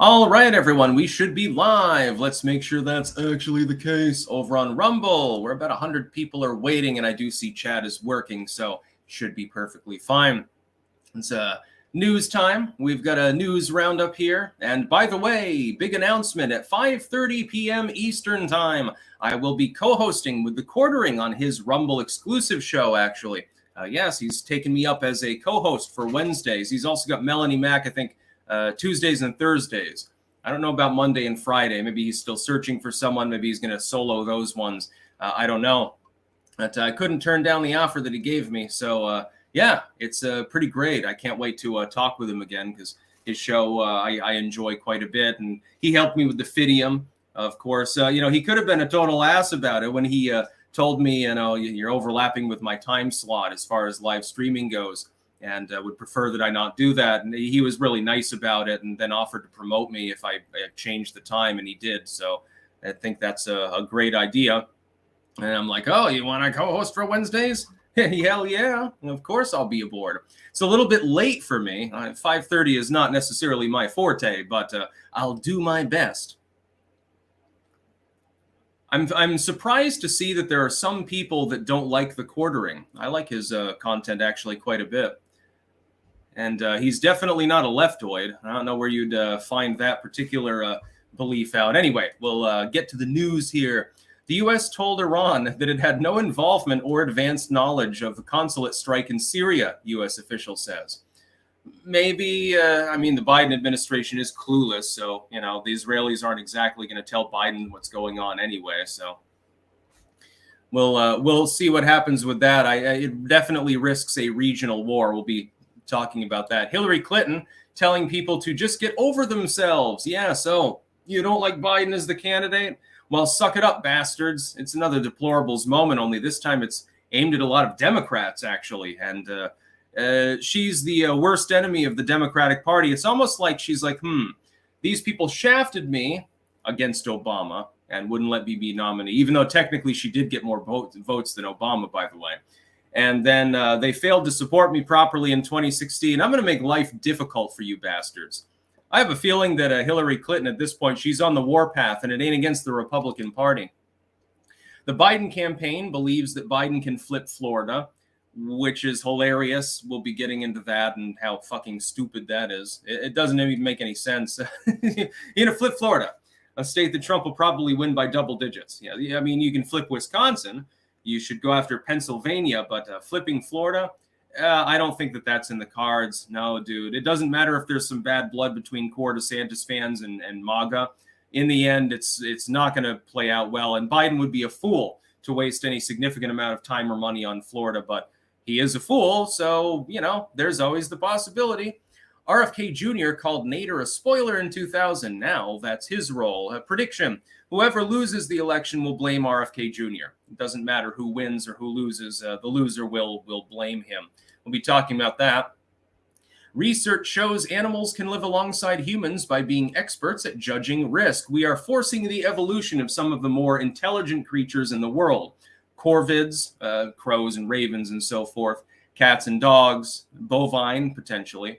All right, everyone, we should be live. Let's make sure that's actually the case over on Rumble. We're about 100 people are waiting, and I do see chat is working, so should be perfectly fine. It's news time. We've got a news roundup here. And by the way, big announcement at 5:30 p.m. Eastern Time. I will be co-hosting with the Quartering on his Rumble exclusive show, actually. Yes, he's taken me up as a co-host for Wednesdays. He's also got Melanie Mack, I think, Tuesdays and Thursdays. I don't know about Monday and Friday. Maybe he's still searching for someone. Maybe he's going to solo those ones. I don't know. But I couldn't turn down the offer that he gave me. So, yeah, it's pretty great. I can't wait to talk with him again because his show I enjoy quite a bit. And he helped me with the Fidium, of course. He could have been a total ass about it when he told me, you're overlapping with my time slot as far as live streaming goes. And would prefer that I not do that. And he was really nice about it and then offered to promote me if I changed the time, and he did. So I think that's a great idea. And I'm like, oh, you want to co-host for Wednesdays? Hell yeah. Of course I'll be aboard. It's a little bit late for me. 5:30 is not necessarily my forte, but I'll do my best. I'm surprised to see that there are some people that don't like the Quartering. I like his content actually quite a bit. And he's definitely not a leftoid. I don't know where you'd find that particular belief out. Anyway, we'll get to the news here. The U.S. told Iran that it had no involvement or advanced knowledge of the consulate strike in Syria, U.S. official says. Maybe, the Biden administration is clueless, so, the Israelis aren't exactly going to tell Biden what's going on anyway, so we'll see what happens with that. It definitely risks a regional war. We'll be talking about that. Hillary Clinton telling people to just get over themselves. Yeah, so you don't like Biden as the candidate? Well, suck it up, bastards. It's another deplorables moment, only this time it's aimed at a lot of Democrats, actually. And she's the worst enemy of the Democratic Party. It's almost like she's like, these people shafted me against Obama and wouldn't let me be nominee, even though technically she did get more votes than Obama, by the way. And then they failed to support me properly in 2016. I'm going to make life difficult for you bastards. I have a feeling that Hillary Clinton, at this point, she's on the warpath, and it ain't against the Republican Party. The Biden campaign believes that Biden can flip Florida, which is hilarious. We'll be getting into that and how fucking stupid that is. It doesn't even make any sense. You're going to flip Florida, a state that Trump will probably win by double digits. Yeah, I mean, you can flip Wisconsin. You should go after Pennsylvania, but flipping Florida, I don't think that that's in the cards. No, dude. It doesn't matter if there's some bad blood between core DeSantis fans and MAGA. In the end, it's not going to play out well. And Biden would be a fool to waste any significant amount of time or money on Florida. But he is a fool, so, there's always the possibility. RFK Jr. called Nader a spoiler in 2000. Now that's his role. A prediction. Whoever loses the election will blame RFK Jr. It doesn't matter who wins or who loses. The loser will blame him. We'll be talking about that. Research shows animals can live alongside humans by being experts at judging risk. We are forcing the evolution of some of the more intelligent creatures in the world. Corvids, crows and ravens and so forth, cats and dogs, bovine, potentially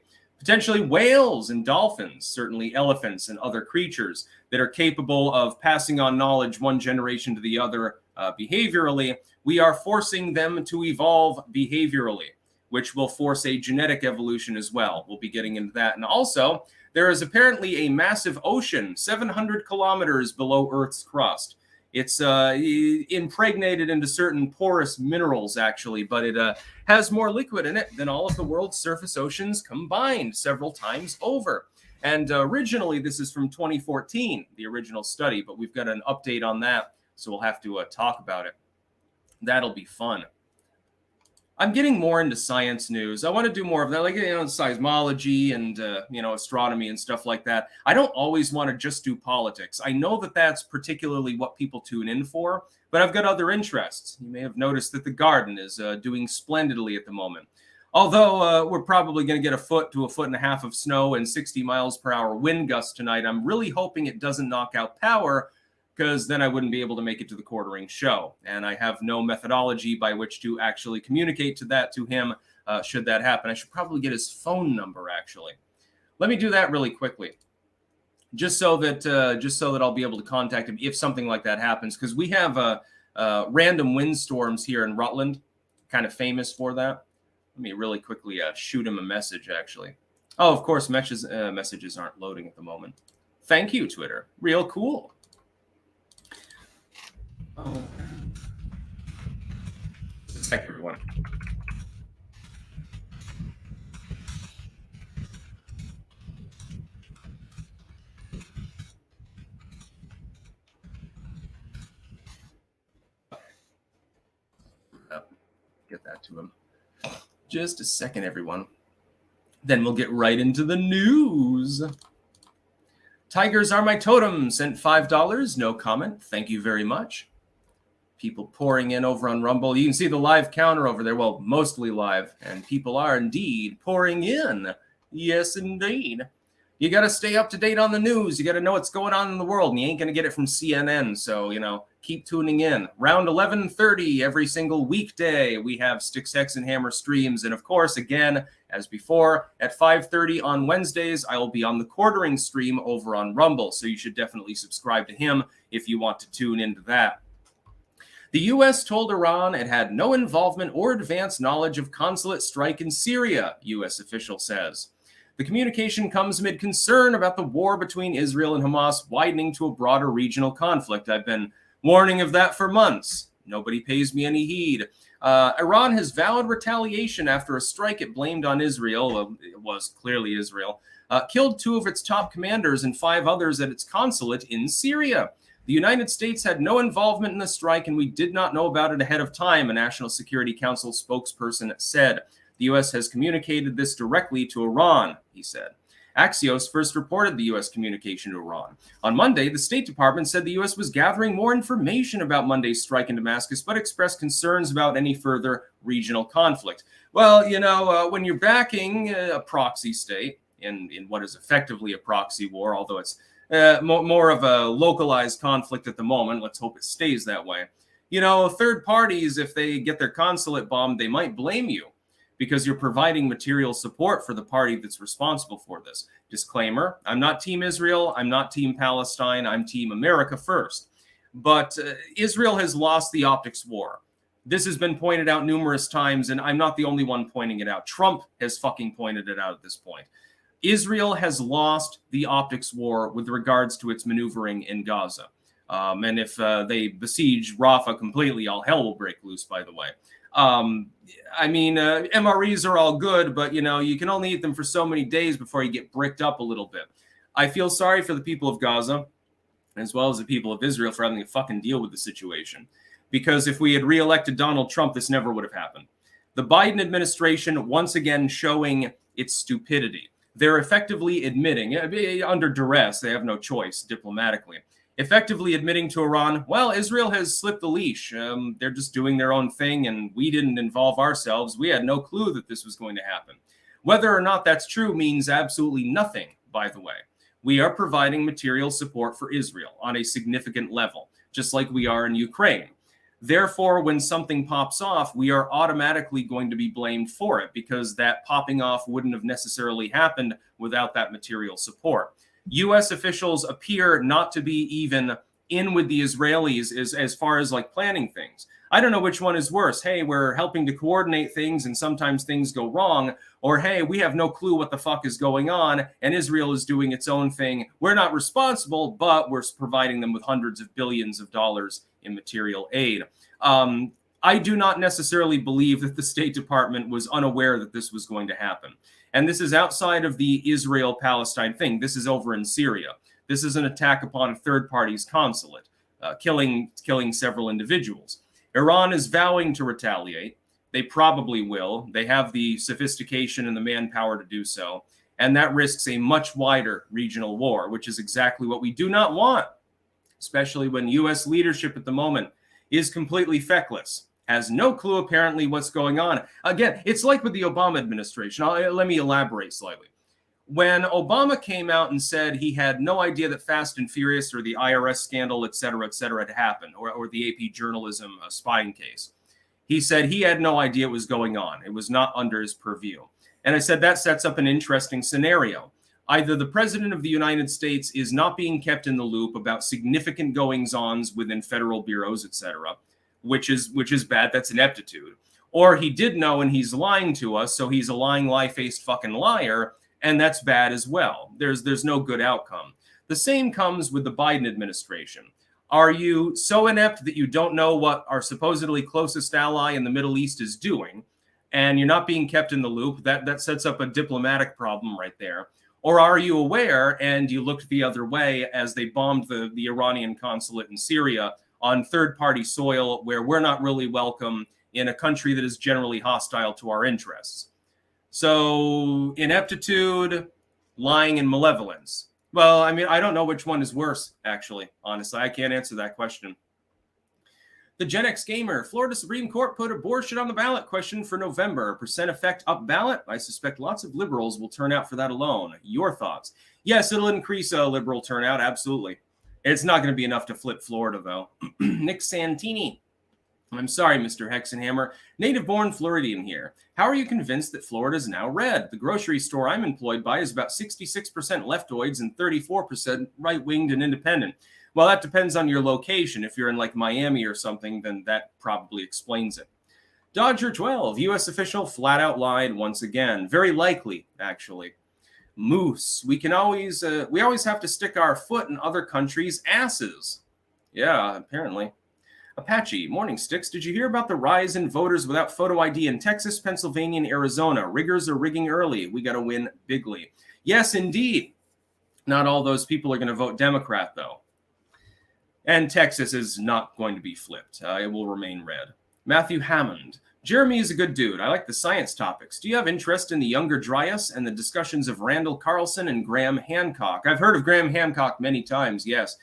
whales and dolphins, certainly elephants and other creatures that are capable of passing on knowledge one generation to the other behaviorally. We are forcing them to evolve behaviorally, which will force a genetic evolution as well. We'll be getting into that. And also, there is apparently a massive ocean 700 kilometers below Earth's crust. It's impregnated into certain porous minerals, actually, but it has more liquid in it than all of the world's surface oceans combined several times over. And originally, this is from 2014, the original study, but we've got an update on that, so we'll have to talk about it. That'll be fun. I'm getting more into science news. I want to do more of that, like, seismology and, astronomy and stuff like that. I don't always want to just do politics. I know that that's particularly what people tune in for, but I've got other interests. You may have noticed that the garden is doing splendidly at the moment. Although we're probably going to get a foot to a foot and a half of snow and 60 miles per hour wind gusts tonight, I'm really hoping it doesn't knock out power, because then I wouldn't be able to make it to the Quartering show. And I have no methodology by which to actually communicate to him should that happen. I should probably get his phone number, actually. Let me do that really quickly. just so that I'll be able to contact him if something like that happens, because we have random windstorms here in Rutland, kind of famous for that. Let me really quickly shoot him a message, actually. Oh, of course, messages aren't loading at the moment. Thank you, Twitter. Real cool. Oh. Thank you, everyone. Get that to him. Just a second, everyone. Then we'll get right into the news. Tigers are my totem. Sent $5. No comment. Thank you very much. People pouring in over on Rumble. You can see the live counter over there. Well, mostly live. And people are indeed pouring in. Yes, indeed. You got to stay up to date on the news. You got to know what's going on in the world. And you ain't going to get it from CNN. So, keep tuning in. Around 11:30 every single weekday, we have Sticks, Hex, and Hammer streams. And of course, again, as before, at 5:30 on Wednesdays, I will be on the quartering stream over on Rumble. So you should definitely subscribe to him if you want to tune into that. The U.S. told Iran it had no involvement or advanced knowledge of consulate strike in Syria, U.S. official says. The communication comes amid concern about the war between Israel and Hamas widening to a broader regional conflict. I've been warning of that for months. Nobody pays me any heed. Iran has vowed retaliation after a strike it blamed on Israel. It was clearly Israel. Killed 2 of its top commanders and 5 others at its consulate in Syria. The United States had no involvement in the strike, and we did not know about it ahead of time, a National Security Council spokesperson said. The U.S. has communicated this directly to Iran, he said. Axios first reported the U.S. communication to Iran. On Monday, the State Department said the U.S. was gathering more information about Monday's strike in Damascus, but expressed concerns about any further regional conflict. Well, when you're backing a proxy state in what is effectively a proxy war, although it's more of a localized conflict at the moment, let's hope it stays that way. Third parties, if they get their consulate bombed, they might blame you, because you're providing material support for the party that's responsible for this. Disclaimer, I'm not Team Israel, I'm not Team Palestine, I'm Team America first. But Israel has lost the optics war. This has been pointed out numerous times, and I'm not the only one pointing it out. Trump has fucking pointed it out at this point. Israel has lost the optics war with regards to its maneuvering in Gaza. And if they besiege Rafah completely, all hell will break loose, by the way. MREs are all good, but you can only eat them for so many days before you get bricked up a little bit. I feel sorry for the people of Gaza, as well as the people of Israel, for having to fucking deal with the situation. Because if we had reelected Donald Trump, this never would have happened. The Biden administration, once again, showing its stupidity. They're effectively admitting, under duress, they have no choice diplomatically, effectively admitting to Iran, well, Israel has slipped the leash. They're just doing their own thing, and we didn't involve ourselves. We had no clue that this was going to happen. Whether or not that's true means absolutely nothing, by the way. We are providing material support for Israel on a significant level, just like we are in Ukraine. Therefore, when something pops off, we are automatically going to be blamed for it, because that popping off wouldn't have necessarily happened without that material support. U.S. officials appear not to be even in with the Israelis as far as planning things. I don't know which one is worse. Hey, we're helping to coordinate things and sometimes things go wrong. Or, hey, we have no clue what the fuck is going on and Israel is doing its own thing. We're not responsible, but we're providing them with hundreds of billions of dollars in material aid. I do not necessarily believe that the State Department was unaware that this was going to happen. And this is outside of the Israel-Palestine thing. This is over in Syria. This is an attack upon a third party's consulate, killing several individuals. Iran is vowing to retaliate. They probably will. They have the sophistication and the manpower to do so. And that risks a much wider regional war, which is exactly what we do not want, especially when U.S. leadership at the moment is completely feckless. Has no clue, apparently, what's going on. Again, it's like with the Obama administration. Let me elaborate slightly. When Obama came out and said he had no idea that Fast and Furious or the IRS scandal, et cetera, had happened, or the AP journalism spying case, he said he had no idea what was going on. It was not under his purview. And I said that sets up an interesting scenario. Either the president of the United States is not being kept in the loop about significant goings-ons within federal bureaus, etc., which is bad. That's ineptitude. Or he did know and he's lying to us, so he's a lying, lie-faced fucking liar, and that's bad as well. There's no good outcome. The same comes with the Biden administration. Are you so inept that you don't know what our supposedly closest ally in the Middle East is doing, and you're not being kept in the loop? That sets up a diplomatic problem right there. Or are you aware and you looked the other way as they bombed the Iranian consulate in Syria on third-party soil where we're not really welcome in a country that is generally hostile to our interests? So ineptitude, lying, and malevolence. Well, I mean, I don't know which one is worse, actually. Honestly, I can't answer that question. The Gen X Gamer, Florida Supreme Court put abortion on the ballot question for November. Percent effect up ballot? I suspect lots of liberals will turn out for that alone. Your thoughts? Yes, it'll increase liberal turnout, absolutely. It's not going to be enough to flip Florida, though. Nick Santini. I'm sorry, Mr. Hexenhammer. Native-born Floridian here. How are you convinced that Florida is now red? The grocery store I'm employed by is about 66% leftoids and 34% right-winged and independent. Well, that depends on your location. If you're in like Miami or something, then that probably explains it. Dodger 12, U.S. official flat out lied once again. Very likely, actually. Moose, we always have to stick our foot in other countries' asses. Yeah, apparently. Apache, morning Sticks. Did you hear about the rise in voters without photo ID in Texas, Pennsylvania, and Arizona? Riggers are rigging early. We got to win bigly. Yes, indeed. Not all those people are going to vote Democrat, though. And Texas is not going to be flipped. It will remain red. Matthew Hammond. Jeremy is a good dude. I like the science topics. Do you have interest in the younger Dryas and the discussions of Randall Carlson and Graham Hancock? I've heard of Graham Hancock many times, yes.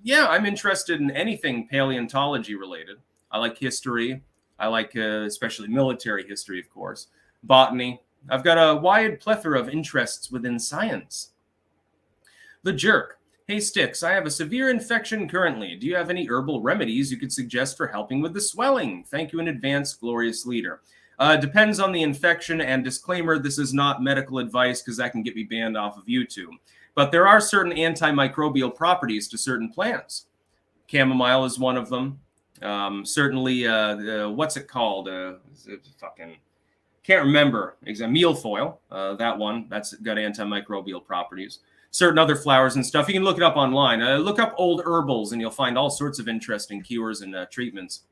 Yeah, I'm interested in anything paleontology related. I like history. I like especially military history, of course. Botany. I've got a wide plethora of interests within science. The Jerk. Hey, Sticks, I have a severe infection currently. Do you have any herbal remedies you could suggest for helping with the swelling? Thank you in advance, glorious leader. Depends on the infection, and disclaimer, this is not medical advice because that can get me banned off of YouTube. But there are certain antimicrobial properties to certain plants. Chamomile is one of them. Certainly, what's it called? Can't remember. Milfoil, that one. That's got antimicrobial properties. Certain other flowers and stuff. You can look it up online. Look up old herbals, and you'll find all sorts of interesting cures and treatments.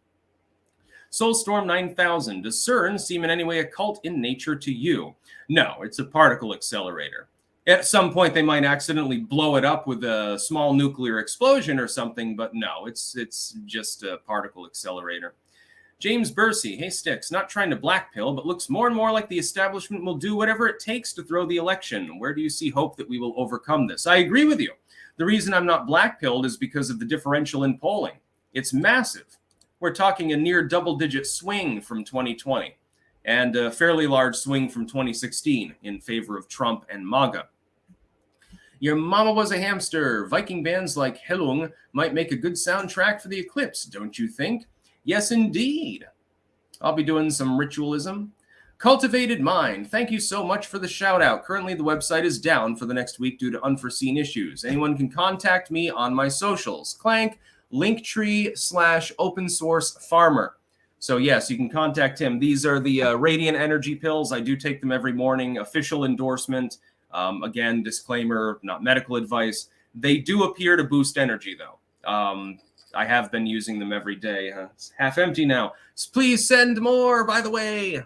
Soulstorm 9000. Does CERN seem in any way occult in nature to you? No, it's a particle accelerator. At some point, they might accidentally blow it up with a small nuclear explosion or something, but no, it's just a particle accelerator. James Bursey, hey Sticks, not trying to blackpill, but looks more and more like the establishment will do whatever it takes to throw the election. Where do you see hope that we will overcome this? I agree with you. The reason I'm not blackpilled is because of the differential in polling. It's massive. We're talking a near double-digit swing from 2020 and a fairly large swing from 2016 in favor of Trump and MAGA. Your mama was a hamster. Viking bands like Helung might make a good soundtrack for the eclipse, don't you think? Yes, indeed. I'll be doing some ritualism. Cultivated Mind, thank you so much for the shout out. Currently, the website is down for the next week due to unforeseen issues. Anyone can contact me on my socials. Clank, Linktree/open source farmer. So yes, you can contact him. These are the Radiant Energy pills. I do take them every morning. Official endorsement. Again, disclaimer, not medical advice. They do appear to boost energy, though. I have been using them every day. It's half empty now. So please send more, by the way,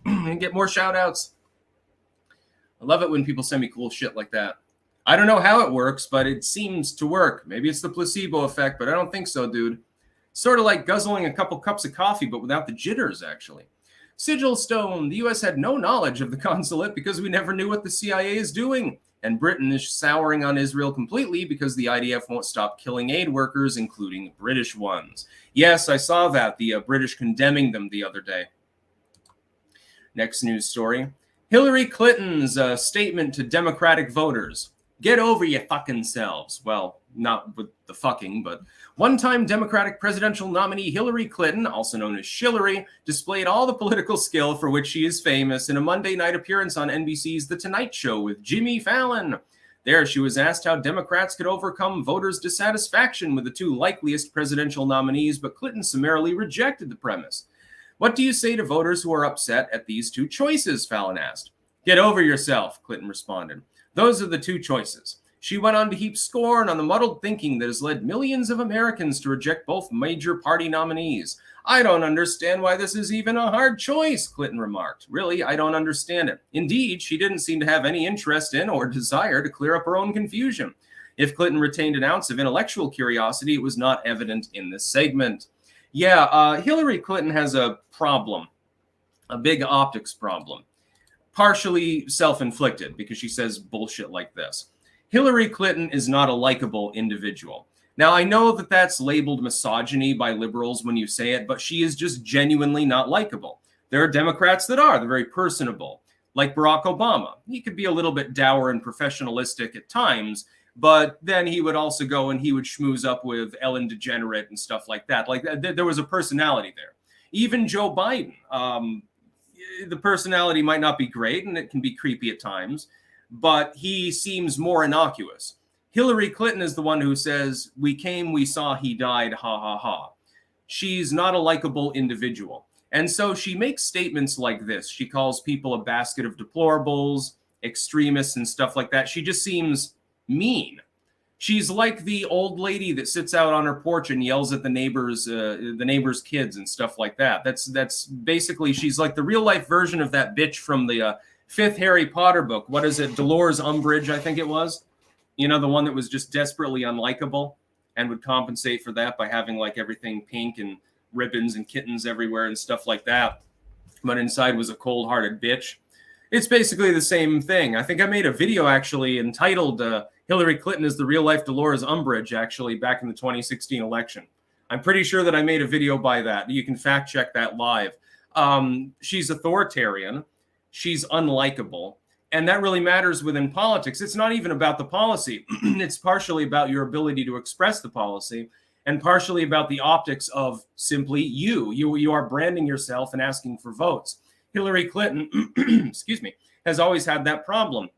and get more shout outs. I love it when people send me cool shit like that. I don't know how it works, but it seems to work. Maybe it's the placebo effect, but I don't think so, dude. Sort of like guzzling a couple cups of coffee, but without the jitters, actually. Sigil Stone, the U.S. had no knowledge of the consulate because we never knew what the CIA is doing. And Britain is souring on Israel completely because the IDF won't stop killing aid workers, including British ones. Yes, I saw that, the British condemning them the other day. Next news story. Hillary Clinton's statement to Democratic voters. Get over your fucking selves. Well, not with the fucking, but one-time Democratic presidential nominee Hillary Clinton, also known as Shillary, displayed all the political skill for which she is famous in a Monday night appearance on NBC's The Tonight Show with Jimmy Fallon. There, she was asked how Democrats could overcome voters' dissatisfaction with the two likeliest presidential nominees, but Clinton summarily rejected the premise. What do you say to voters who are upset at these two choices? Fallon asked. Get over yourself, Clinton responded. Those are the two choices. She went on to heap scorn on the muddled thinking that has led millions of Americans to reject both major party nominees. I don't understand why this is even a hard choice, Clinton remarked. Really, I don't understand it. Indeed, she didn't seem to have any interest in or desire to clear up her own confusion. If Clinton retained an ounce of intellectual curiosity, it was not evident in this segment. Yeah, Hillary Clinton has a problem, a big optics problem. Partially self-inflicted because she says bullshit like this. Hillary Clinton is not a likable individual. Now, I know that that's labeled misogyny by liberals when you say it, but she is just genuinely not likable. There are Democrats that are. They're very personable, like Barack Obama. He could be a little bit dour and professionalistic at times, but then he would also go and he would schmooze up with Ellen DeGenerate and stuff like that. Like there was a personality there. Even Joe Biden, the personality might not be great and it can be creepy at times, but he seems more innocuous. Hillary Clinton is the one who says, we came, we saw, he died, ha ha ha. She's not a likable individual. And so she makes statements like this. She calls people a basket of deplorables, extremists and stuff like that. She just seems mean. She's like the old lady that sits out on her porch and yells at the neighbors' kids and stuff like that. That's basically, she's like the real life version of that bitch from the fifth Harry Potter book. What is it? Dolores Umbridge, I think it was. You know, the one that was just desperately unlikable and would compensate for that by having like everything pink and ribbons and kittens everywhere and stuff like that. But inside was a cold-hearted bitch. It's basically the same thing. I think I made a video actually entitled Hillary Clinton is the real-life Dolores Umbridge, actually, back in the 2016 election. I'm pretty sure that I made a video by that. You can fact-check that live. She's authoritarian. She's unlikable. And that really matters within politics. It's not even about the policy. It's partially about your ability to express the policy and partially about the optics of simply you. You are branding yourself and asking for votes. Hillary Clinton, excuse me, has always had that problem.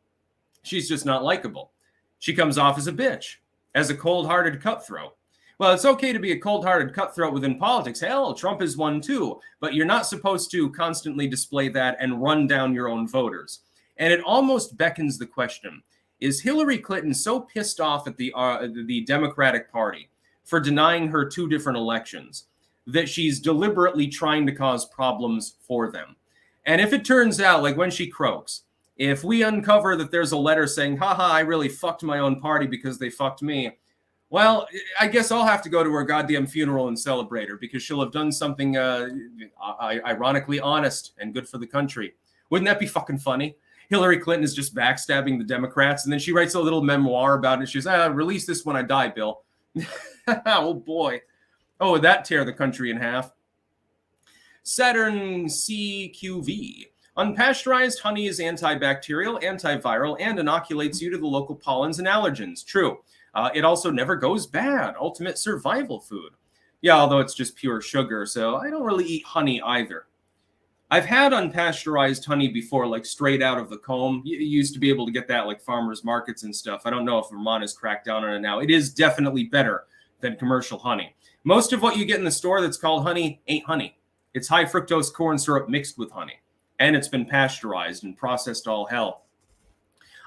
She's just not likable. She comes off as a bitch, as a cold-hearted cutthroat. Well, it's okay to be a cold-hearted cutthroat within politics. Hell, Trump is one too. But you're not supposed to constantly display that and run down your own voters. And it almost beckons the question, is Hillary Clinton so pissed off at the Democratic Party for denying her two different elections that she's deliberately trying to cause problems for them? And if it turns out, like when she croaks, if we uncover that there's a letter saying, haha, I really fucked my own party because they fucked me, well, I guess I'll have to go to her goddamn funeral and celebrate her because she'll have done something ironically honest and good for the country. Wouldn't that be fucking funny? Hillary Clinton is just backstabbing the Democrats, and then she writes a little memoir about it. She says, release this when I die, Bill. Oh, boy. Oh, would that tear the country in half? Saturn CQV. Unpasteurized honey is antibacterial, antiviral, and inoculates you to the local pollens and allergens. True. It also never goes bad. Ultimate survival food. Yeah, although it's just pure sugar, so I don't really eat honey either. I've had unpasteurized honey before, like straight out of the comb. You used to be able to get that like farmers markets and stuff. I don't know if Vermont has cracked down on it now. It is definitely better than commercial honey. Most of what you get in the store that's called honey ain't honey. It's high fructose corn syrup mixed with honey. And it's been pasteurized and processed all hell.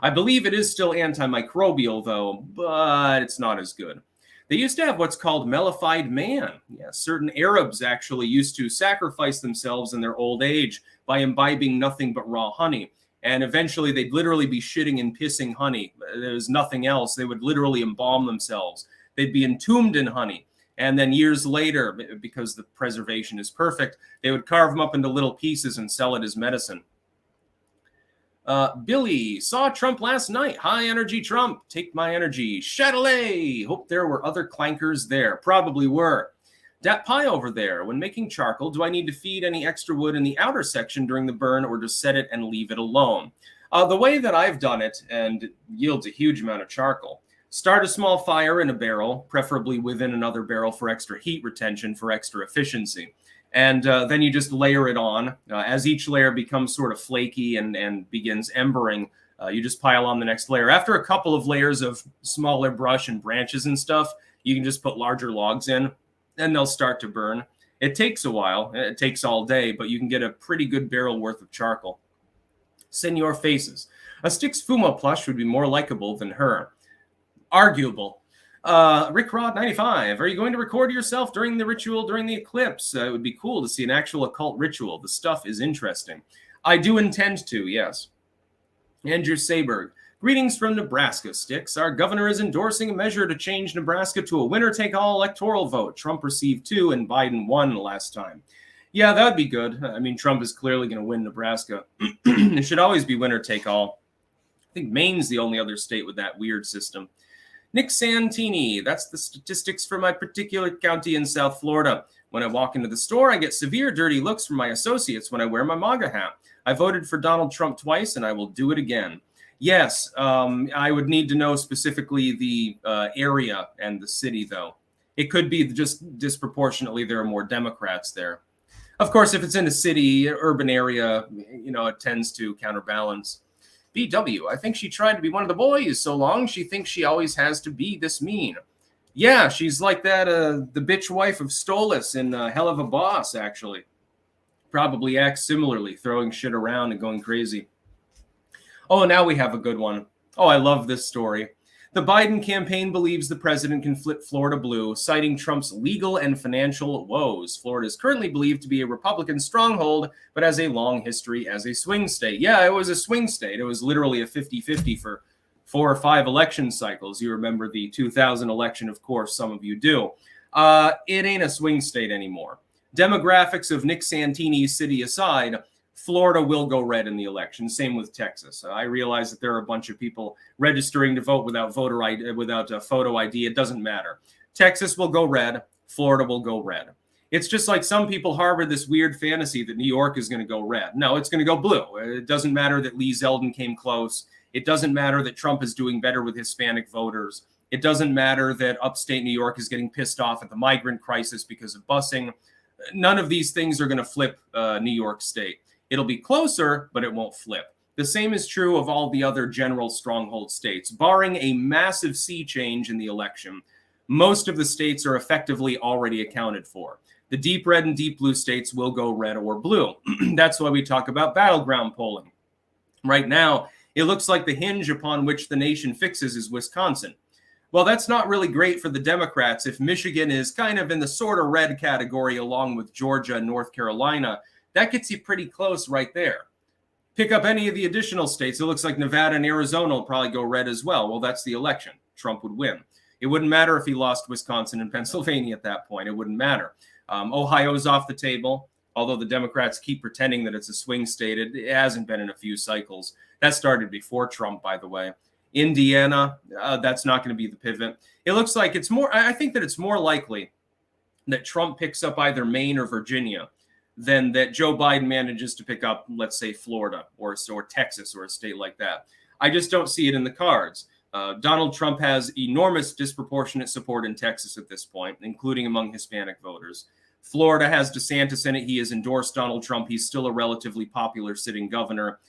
I believe it is still antimicrobial, though, but it's not as good. They used to have what's called mellified man. Yeah, certain Arabs actually used to sacrifice themselves in their old age by imbibing nothing but raw honey. And eventually they'd literally be shitting and pissing honey. There's nothing else. They would literally embalm themselves. They'd be entombed in honey. And then years later, because the preservation is perfect, they would carve them up into little pieces and sell it as medicine. Billy, saw Trump last night. High energy Trump. Take my energy. Chatelet. Hope there were other clankers there. Probably were. Dat pie over there. When making charcoal, do I need to feed any extra wood in the outer section during the burn or just set it and leave it alone? The way that I've done it, and it yields a huge amount of charcoal, start a small fire in a barrel, preferably within another barrel for extra heat retention, for extra efficiency. And then you just layer it on. As each layer becomes sort of flaky and begins embering, you just pile on the next layer. After a couple of layers of smaller brush and branches and stuff, you can just put larger logs in, and they'll start to burn. It takes a while. It takes all day, but you can get a pretty good barrel worth of charcoal. Senor Faces. A Styx Fumo plush would be more likable than her. Arguable. Rick Rod 95. Are you going to record yourself during the ritual during the eclipse? It would be cool to see an actual occult ritual. The stuff is interesting. I do intend to, yes. Andrew Saberg. Greetings from Nebraska, Styx. Our governor is endorsing a measure to change Nebraska to a winner-take-all electoral vote. Trump received 2 and Biden 1 last time. Yeah, that would be good. I mean, Trump is clearly going to win Nebraska. It should always be winner-take-all. I think Maine's the only other state with that weird system. Nick Santini, that's the statistics for my particular county in South Florida. When I walk into the store, I get severe dirty looks from my associates when I wear my MAGA hat. I voted for Donald Trump twice, and I will do it again. Yes, I would need to know specifically the area and the city, though. It could be just disproportionately there are more Democrats there. Of course, if it's in a city, urban area, it tends to counterbalance. BW, I think she tried to be one of the boys so long she thinks she always has to be this mean. Yeah, she's like that, the bitch wife of Stolas in Hell of a Boss, actually. Probably acts similarly, throwing shit around and going crazy. Oh, now we have a good one. Oh, I love this story. The Biden campaign believes the president can flip Florida blue, citing Trump's legal and financial woes. Florida is currently believed to be a Republican stronghold, but has a long history as a swing state. Yeah, it was a swing state. It was literally a 50-50 for 4 or 5 election cycles. You remember the 2000 election, of course, some of you do. It ain't a swing state anymore. Demographics of Nick Santini's city aside, Florida will go red in the election. Same with Texas. I realize that there are a bunch of people registering to vote without voter ID, without a photo ID. It doesn't matter. Texas will go red. Florida will go red. It's just like some people harbor this weird fantasy that New York is going to go red. No, it's going to go blue. It doesn't matter that Lee Zeldin came close. It doesn't matter that Trump is doing better with Hispanic voters. It doesn't matter that upstate New York is getting pissed off at the migrant crisis because of busing. None of these things are going to flip New York State. It'll be closer, but it won't flip. The same is true of all the other general stronghold states. Barring a massive sea change in the election, most of the states are effectively already accounted for. The deep red and deep blue states will go red or blue. That's why we talk about battleground polling. Right now, it looks like the hinge upon which the nation fixes is Wisconsin. Well, that's not really great for the Democrats if Michigan is kind of in the sort of red category along with Georgia and North Carolina. That gets you pretty close right there. Pick up any of the additional states. It looks like Nevada and Arizona will probably go red as well. Well, that's the election. Trump would win. It wouldn't matter if he lost Wisconsin and Pennsylvania at that point. It wouldn't matter. Ohio's off the table, although the Democrats keep pretending that it's a swing state. It hasn't been in a few cycles. That started before Trump, by the way. Indiana, that's not going to be the pivot. It looks like it's more, I think that it's more likely that Trump picks up either Maine or Virginia than that Joe Biden manages to pick up, let's say, Florida or Texas or a state like that. I just don't see it in the cards. Donald Trump has enormous disproportionate support in Texas at this point, including among Hispanic voters. Florida has DeSantis in it. He has endorsed Donald Trump. He's still a relatively popular sitting governor.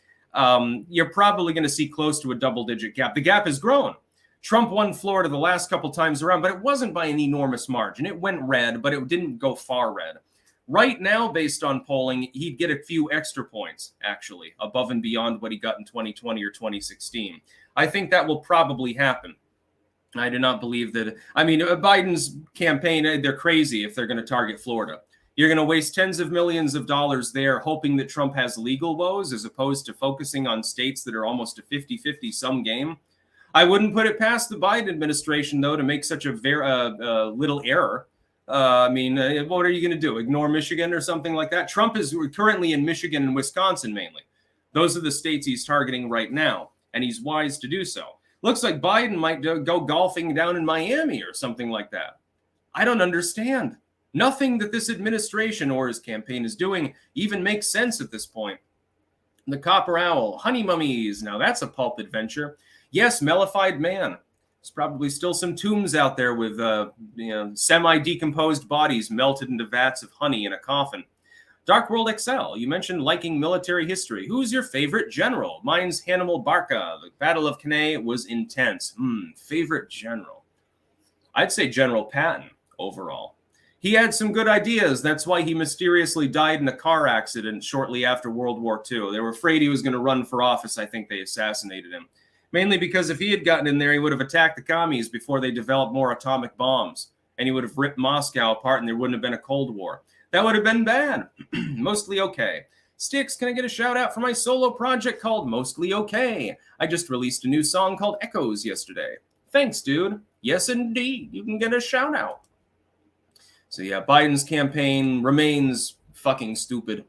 You're probably going to see close to a double-digit gap. The gap has grown. Trump won Florida the last couple times around, but it wasn't by an enormous margin. It went red, but it didn't go far red. Right now, based on polling, he'd get a few extra points, actually, above and beyond what he got in 2020 or 2016. I think that will probably happen. I do not believe that. I mean, Biden's campaign, they're crazy if they're going to target Florida. You're going to waste tens of millions of dollars there hoping that Trump has legal woes as opposed to focusing on states that are almost a 50-50 sum game. I wouldn't put it past the Biden administration, though, to make such a very little error. What are you going to do? Ignore Michigan or something like that? Trump is currently in Michigan and Wisconsin mainly. Those are the states he's targeting right now, and he's wise to do so. Looks like Biden might go golfing down in Miami or something like that. I don't understand. Nothing that this administration or his campaign is doing even makes sense at this point. The Copper Owl, Honey Mummies. Now that's a pulp adventure. Yes, Mellified Man. There's probably still some tombs out there with semi-decomposed bodies melted into vats of honey in a coffin. Dark World XL, you mentioned liking military history. Who's your favorite general? Mine's Hannibal Barca. The Battle of Cannae was intense. Favorite general? I'd say General Patton overall. He had some good ideas. That's why he mysteriously died in a car accident shortly after World War II. They were afraid he was going to run for office. I think they assassinated him. Mainly because if he had gotten in there, he would have attacked the commies before they developed more atomic bombs. And he would have ripped Moscow apart and there wouldn't have been a Cold War. That would have been bad. Mostly okay. Sticks, can I get a shout out for my solo project called Mostly Okay? I just released a new song called Echoes yesterday. Thanks, dude. Yes, indeed. You can get a shout out. So yeah, Biden's campaign remains fucking stupid.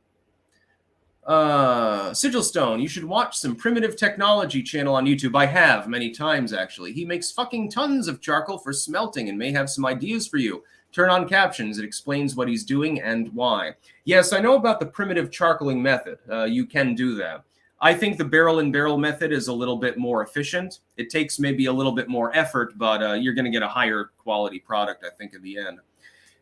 Sigilstone, you should watch some Primitive Technology channel on YouTube. I have many times, actually. He makes fucking tons of charcoal for smelting and may have some ideas for you. Turn on captions. It explains what he's doing and why. Yes, I know about the primitive charcoaling method. You can do that. I think the barrel-in-barrel method is a little bit more efficient. It takes maybe a little bit more effort, but you're going to get a higher quality product, I think, in the end.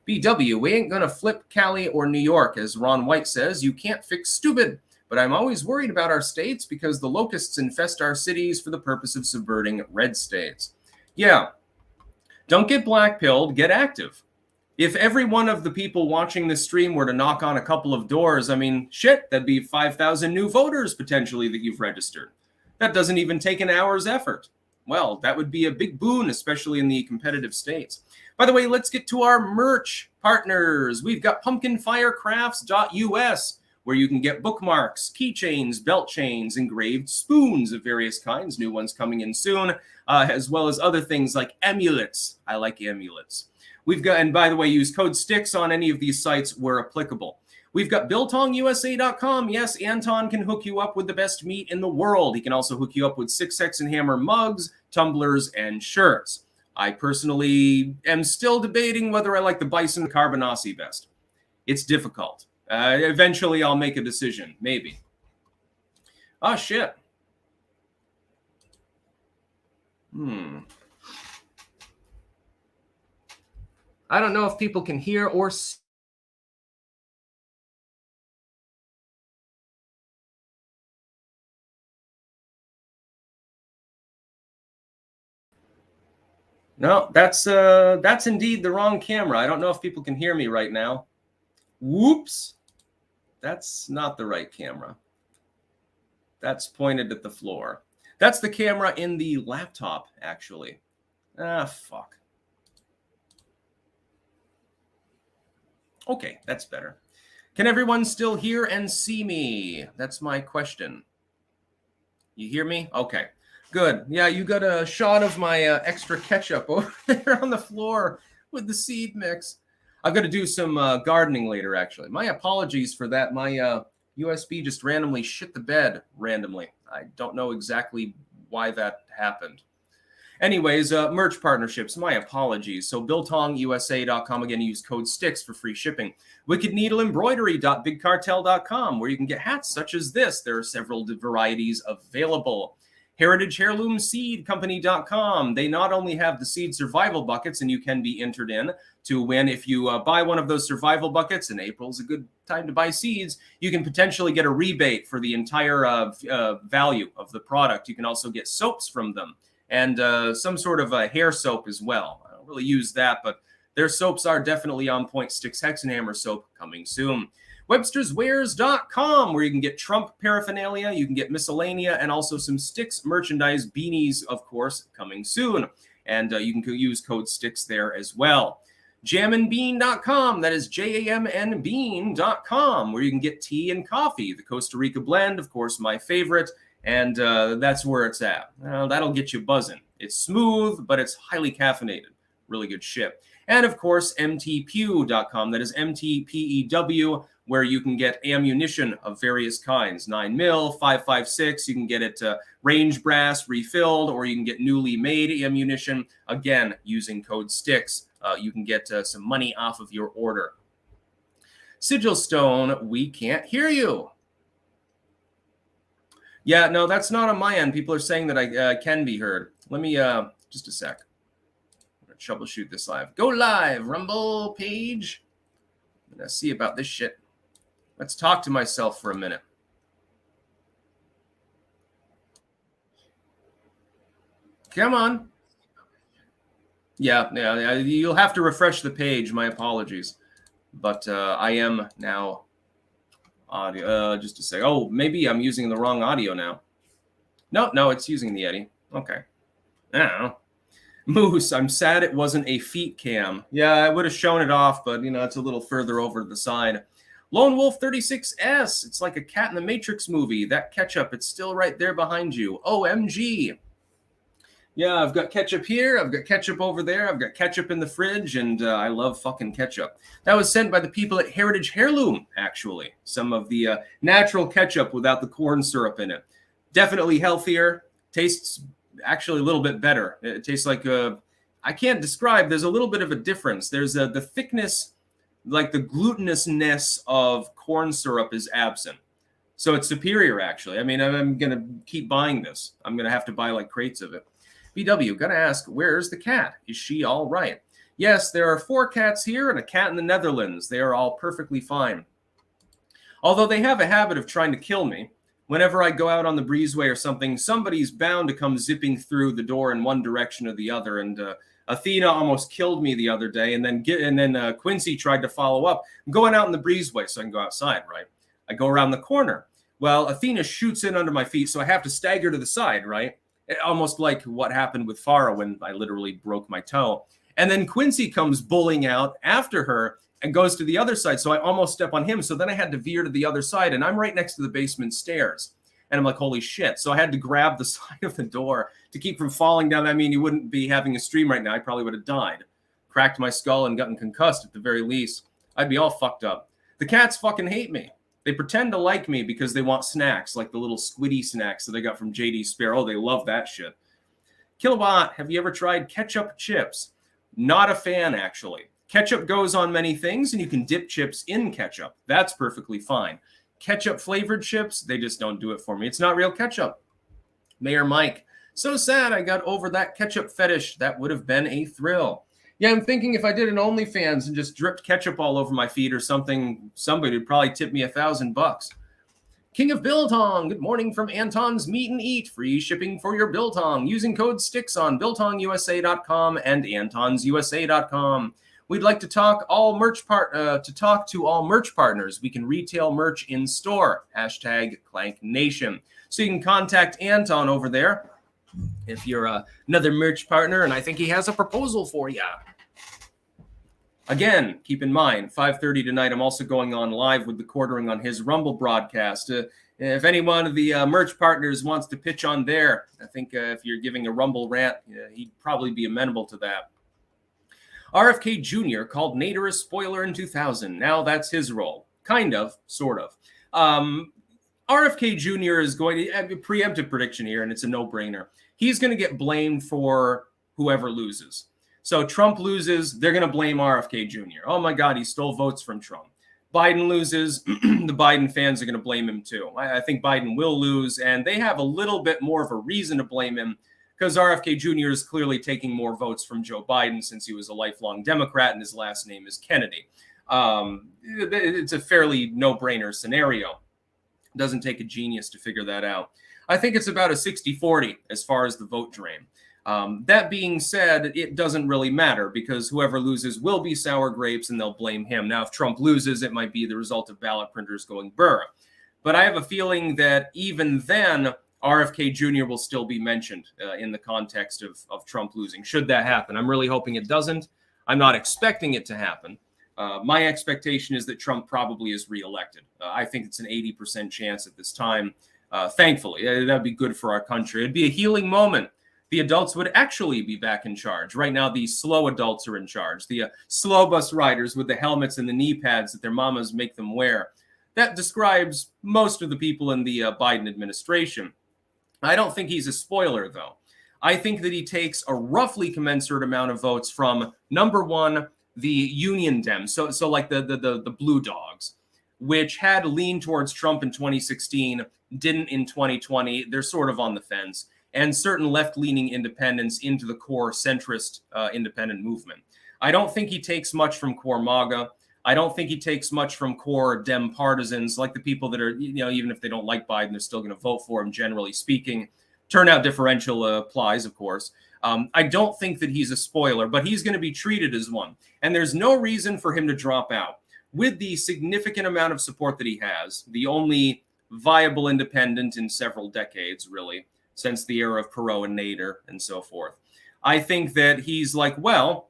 BW, we ain't going to flip Cali or New York. As Ron White says, you can't fix stupid. But I'm always worried about our states because the locusts infest our cities for the purpose of subverting red states. Yeah. Don't get black-pilled, get active. If every one of the people watching this stream were to knock on a couple of doors, I mean, shit, that'd be 5,000 new voters potentially that you've registered. That doesn't even take an hour's effort. Well, that would be a big boon, especially in the competitive states. By the way, let's get to our merch partners. We've got pumpkinfirecrafts.us, where you can get bookmarks, keychains, belt chains, engraved spoons of various kinds, new ones coming in soon, as well as other things like amulets. I like amulets. We've got, and by the way, use code STICKS on any of these sites where applicable. We've got BiltongUSA.com. Yes, Anton can hook you up with the best meat in the world. He can also hook you up with 6X and Hammer mugs, tumblers, and shirts. I personally am still debating whether I like the Bison Carbonasi best. It's difficult. Eventually, I'll make a decision. Maybe. Oh, shit. I don't know if people can hear or see. No, that's indeed the wrong camera. I don't know if people can hear me right now. Whoops. That's not the right camera. That's pointed at the floor. That's the camera in the laptop, actually. Ah, fuck. Okay, that's better. Can everyone still hear and see me? That's my question. You hear me? Okay, good. Yeah, you got a shot of my extra ketchup over there on the floor with the seed mix. I've got to do some gardening later, actually. My apologies for that. My USB just randomly shit the bed randomly. I don't know exactly why that happened. Anyways, merch partnerships, my apologies. So BiltongUSA.com, again, use code STICKS for free shipping. WickedNeedleEmbroidery.BigCartel.com, where you can get hats such as this. There are several varieties available. HeritageHeirloomSeedCompany.com. They not only have the seed survival buckets, and you can be entered in to win. If you buy one of those survival buckets, and April's a good time to buy seeds, you can potentially get a rebate for the entire value of the product. You can also get soaps from them. And some sort of a hair soap as well. I don't really use that, but their soaps are definitely on point. Sticks Hexenhammer soap coming soon. Webster'sWares.com, where you can get Trump paraphernalia, you can get miscellanea, and also some Sticks merchandise, beanies, of course, coming soon. And you can use code STICKS there as well. Jamandbean.com, that is JAMNbean.com, where you can get tea and coffee. The Costa Rica blend, of course, my favorite. And that's where it's at. That'll get you buzzing. It's smooth, but it's highly caffeinated. Really good shit. And, of course, mtpew.com. That is MTPEW, where you can get ammunition of various kinds. 9mm, 5.56. You can get it range brass refilled, or you can get newly made ammunition. Again, using code STICKS, you can get some money off of your order. Sigilstone, we can't hear you. Yeah, no, that's not on my end. People are saying that I can be heard. Let me, just a sec. I'm going to troubleshoot this live. Go live, Rumble page. I'm going to see about this shit. Let's talk to myself for a minute. Come on. Yeah, you'll have to refresh the page. My apologies. But I am now audio. Just to say, oh, maybe I'm using the wrong audio now. No, it's using the Yeti. Okay. I don't know. Moose, I'm sad it wasn't a feet cam. Yeah, I would have shown it off, but, it's a little further over to the side. Lone Wolf 36S, it's like a Cat in the Matrix movie. That ketchup, it's still right there behind you. OMG. Yeah, I've got ketchup here. I've got ketchup over there. I've got ketchup in the fridge, and I love fucking ketchup. That was sent by the people at Heritage Heirloom, actually. Some of the natural ketchup without the corn syrup in it. Definitely healthier. Tastes actually a little bit better. It tastes like I can't describe. There's a little bit of a difference. There's the thickness, like the glutinousness of corn syrup is absent. So it's superior, actually. I mean, I'm going to keep buying this. I'm going to have to buy like crates of it. BW, gotta ask, where's the cat? Is she all right? Yes, there are 4 cats here and a cat in the Netherlands. They are all perfectly fine. Although they have a habit of trying to kill me. Whenever I go out on the breezeway or something, somebody's bound to come zipping through the door in one direction or the other. And Athena almost killed me the other day. And then Quincy tried to follow up. I'm going out in the breezeway so I can go outside, right? I go around the corner. Well, Athena shoots in under my feet, so I have to stagger to the side, right? Almost like what happened with Farah when I literally broke my toe. And then Quincy comes bullying out after her and goes to the other side. So I almost step on him. So then I had to veer to the other side. And I'm right next to the basement stairs. And I'm like, holy shit. So I had to grab the side of the door to keep from falling down. I mean, you wouldn't be having a stream right now. I probably would have died. Cracked my skull and gotten concussed at the very least. I'd be all fucked up. The cats fucking hate me. They pretend to like me because they want snacks, like the little squiddy snacks that I got from JD Sparrow. They love that shit. Kilowatt, have you ever tried ketchup chips? Not a fan, actually. Ketchup goes on many things, and you can dip chips in ketchup. That's perfectly fine. Ketchup-flavored chips, they just don't do it for me. It's not real ketchup. Mayor Mike, so sad I got over that ketchup fetish. That would have been a thrill. Yeah, I'm thinking if I did an OnlyFans and just dripped ketchup all over my feet or something, somebody would probably tip me $1,000. King of Biltong, good morning from Anton's Meat and Eat. Free shipping for your biltong using code STICKS on biltongusa.com and antonsusa.com. We'd like to talk to all merch partners. We can retail merch in store. #ClankNation. So you can contact Anton over there if you're another merch partner, and I think he has a proposal for you. Again, keep in mind, 5:30 tonight, I'm also going on live with the Quartering on his Rumble broadcast. If any one of the merch partners wants to pitch on there, I think if you're giving a Rumble rant, he'd probably be amenable to that. RFK Jr. called Nader a spoiler in 2000. Now that's his role. Kind of, sort of. RFK Jr. is going to have a preemptive prediction here, and it's a no-brainer. He's going to get blamed for whoever loses. So Trump loses, they're going to blame RFK Jr. Oh my God, he stole votes from Trump. Biden loses, the Biden fans are going to blame him too. I think Biden will lose, and they have a little bit more of a reason to blame him because RFK Jr. is clearly taking more votes from Joe Biden since he was a lifelong Democrat and his last name is Kennedy. It's a fairly no-brainer scenario. It doesn't take a genius to figure that out. I think it's about a 60-40 as far as the vote drain. That being said, it doesn't really matter because whoever loses will be sour grapes and they'll blame him. Now, if Trump loses, it might be the result of ballot printers going burr. But I have a feeling that even then, RFK Jr. will still be mentioned in the context of Trump losing, should that happen. I'm really hoping it doesn't. I'm not expecting it to happen. My expectation is that Trump probably is reelected. I think it's an 80% chance at this time. Thankfully, that'd be good for our country. It'd be a healing moment. The adults would actually be back in charge. Right now, the slow adults are in charge. The slow bus riders with the helmets and the knee pads that their mamas make them wear. That describes most of the people in the Biden administration. I don't think he's a spoiler, though. I think that he takes a roughly commensurate amount of votes from, number one, the Union Dems, so like the Blue Dogs, which had leaned towards Trump in 2016 didn't in 2020. They're sort of on the fence. And certain left-leaning independents into the core centrist independent movement. I don't think he takes much from core MAGA. I don't think he takes much from core Dem partisans, like the people that are, even if they don't like Biden, they're still going to vote for him, generally speaking. Turnout differential applies, of course. I don't think that he's a spoiler, but he's going to be treated as one. And there's no reason for him to drop out. With the significant amount of support that he has, the only viable independent in several decades, really, since the era of Perot and Nader and so forth. I think that he's like, well,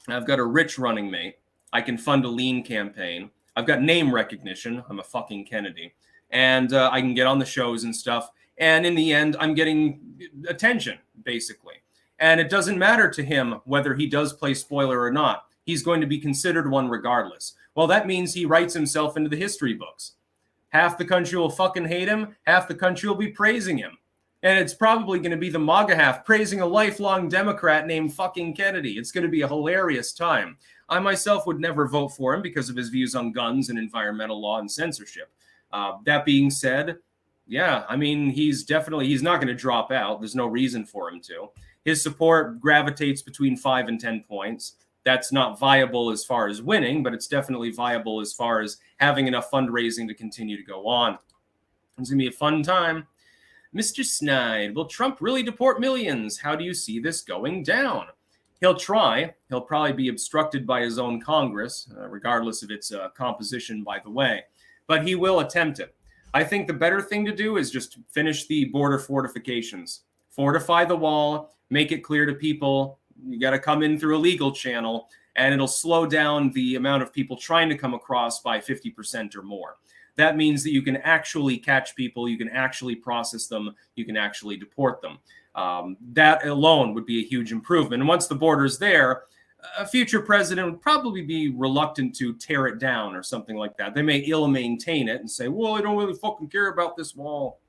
I've got a rich running mate. I can fund a lean campaign. I've got name recognition. I'm a fucking Kennedy. And I can get on the shows and stuff. And in the end, I'm getting attention, basically. And it doesn't matter to him whether he does play spoiler or not. He's going to be considered one regardless. Well, that means he writes himself into the history books. Half the country will fucking hate him. Half the country will be praising him. And it's probably going to be the MAGA half praising a lifelong Democrat named fucking Kennedy. It's going to be a hilarious time. I myself would never vote for him because of his views on guns and environmental law and censorship. That being said, yeah, I mean, he's not going to drop out. There's no reason for him to. His support gravitates between 5 and 10 points. That's not viable as far as winning, but it's definitely viable as far as having enough fundraising to continue to go on. It's going to be a fun time. Mr. Snide, will Trump really deport millions? How do you see this going down? He'll try. He'll probably be obstructed by his own Congress, regardless of its composition, by the way. But he will attempt it. I think the better thing to do is just finish the border fortifications. Fortify the wall, make it clear to people, you got to come in through a legal channel, and it'll slow down the amount of people trying to come across by 50% or more. That means that you can actually catch people, you can actually process them, you can actually deport them. That alone would be a huge improvement. And once the border's there, a future president would probably be reluctant to tear it down or something like that. They may ill maintain it and say, well, I don't really fucking care about this wall.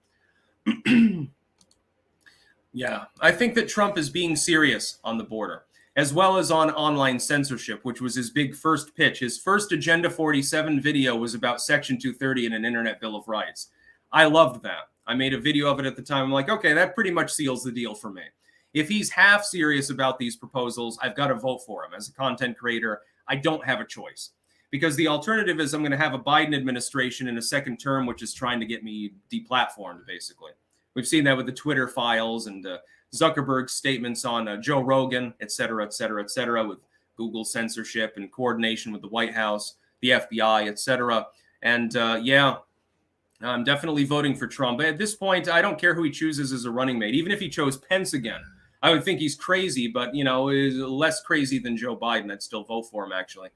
Yeah, I think that Trump is being serious on the border, as well as on online censorship, which was his big first pitch. His first Agenda 47 video was about Section 230 and an Internet Bill of Rights. I loved that. I made a video of it at the time. I'm like, okay, that pretty much seals the deal for me. If he's half serious about these proposals, I've got to vote for him. As a content creator, I don't have a choice. Because the alternative is I'm going to have a Biden administration in a second term, which is trying to get me deplatformed, basically. We've seen that with the Twitter files and Zuckerberg's statements on Joe Rogan, et cetera, with Google censorship and coordination with the White House, the FBI, et cetera. And yeah, I'm definitely voting for Trump. At this point, I don't care who he chooses as a running mate. Even if he chose Pence again, I would think he's crazy, but, is less crazy than Joe Biden. I'd still vote for him, actually.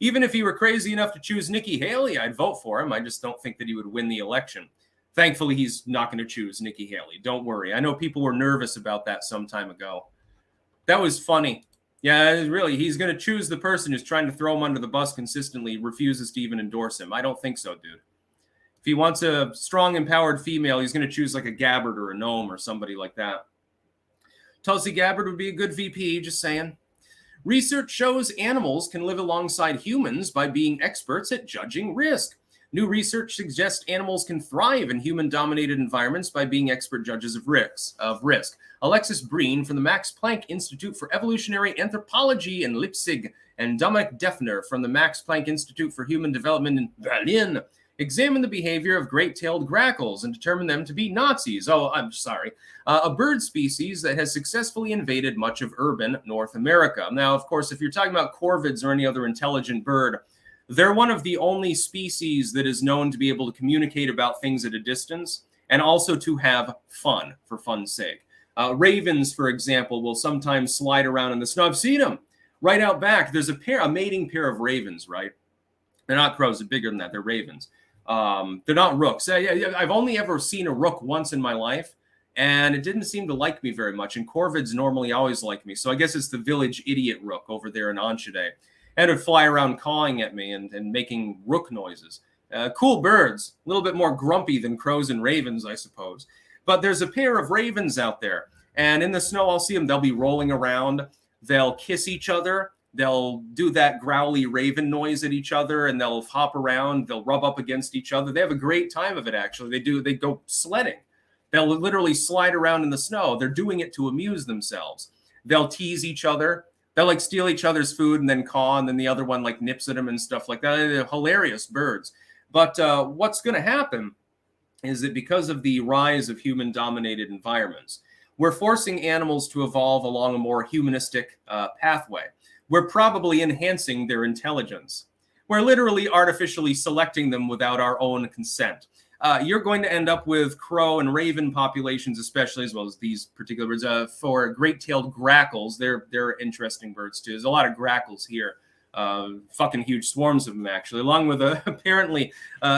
Even if he were crazy enough to choose Nikki Haley, I'd vote for him. I just don't think that he would win the election. Thankfully, he's not going to choose Nikki Haley. Don't worry. I know people were nervous about that some time ago. That was funny. Yeah, really, he's going to choose the person who's trying to throw him under the bus consistently, refuses to even endorse him. I don't think so, dude. If he wants a strong, empowered female, he's going to choose like a Gabbard or a Noam or somebody like that. Tulsi Gabbard would be a good VP, just saying. Research shows animals can live alongside humans by being experts at judging risk. New research suggests animals can thrive in human-dominated environments by being expert judges of risk. Alexis Breen from the Max Planck Institute for Evolutionary Anthropology in Leipzig and Dominik Defner from the Max Planck Institute for Human Development in Berlin examined the behavior of great-tailed grackles and determined them to be Nazis. Oh, I'm sorry. A bird species that has successfully invaded much of urban North America. Now, of course, if you're talking about corvids or any other intelligent bird, they're one of the only species that is known to be able to communicate about things at a distance and also to have fun for fun's sake. Ravens, for example, will sometimes slide around in the snow. I've seen them right out back. There's a mating pair of ravens, right? They're not crows. They're bigger than that. They're ravens. They're not rooks. I've only ever seen a rook once in my life, and it didn't seem to like me very much. And corvids normally always like me. So I guess it's the village idiot rook over there in Enschede. And it would fly around cawing at me and making rook noises. Cool birds, a little bit more grumpy than crows and ravens, I suppose. But there's a pair of ravens out there. And in the snow, I'll see them. They'll be rolling around. They'll kiss each other. They'll do that growly raven noise at each other, and they'll hop around. They'll rub up against each other. They have a great time of it, actually. They go sledding. They'll literally slide around in the snow. They're doing it to amuse themselves. They'll tease each other. They'll like steal each other's food and then caw, and then the other one like nips at them and stuff like that. They're hilarious birds. But what's going to happen is that because of the rise of human-dominated environments, we're forcing animals to evolve along a more humanistic pathway. We're probably enhancing their intelligence. We're literally artificially selecting them without our own consent. You're going to end up with crow and raven populations, especially, as well as these particular birds. For great-tailed grackles, they're interesting birds too. There's a lot of grackles here. Fucking huge swarms of them, actually, along with apparently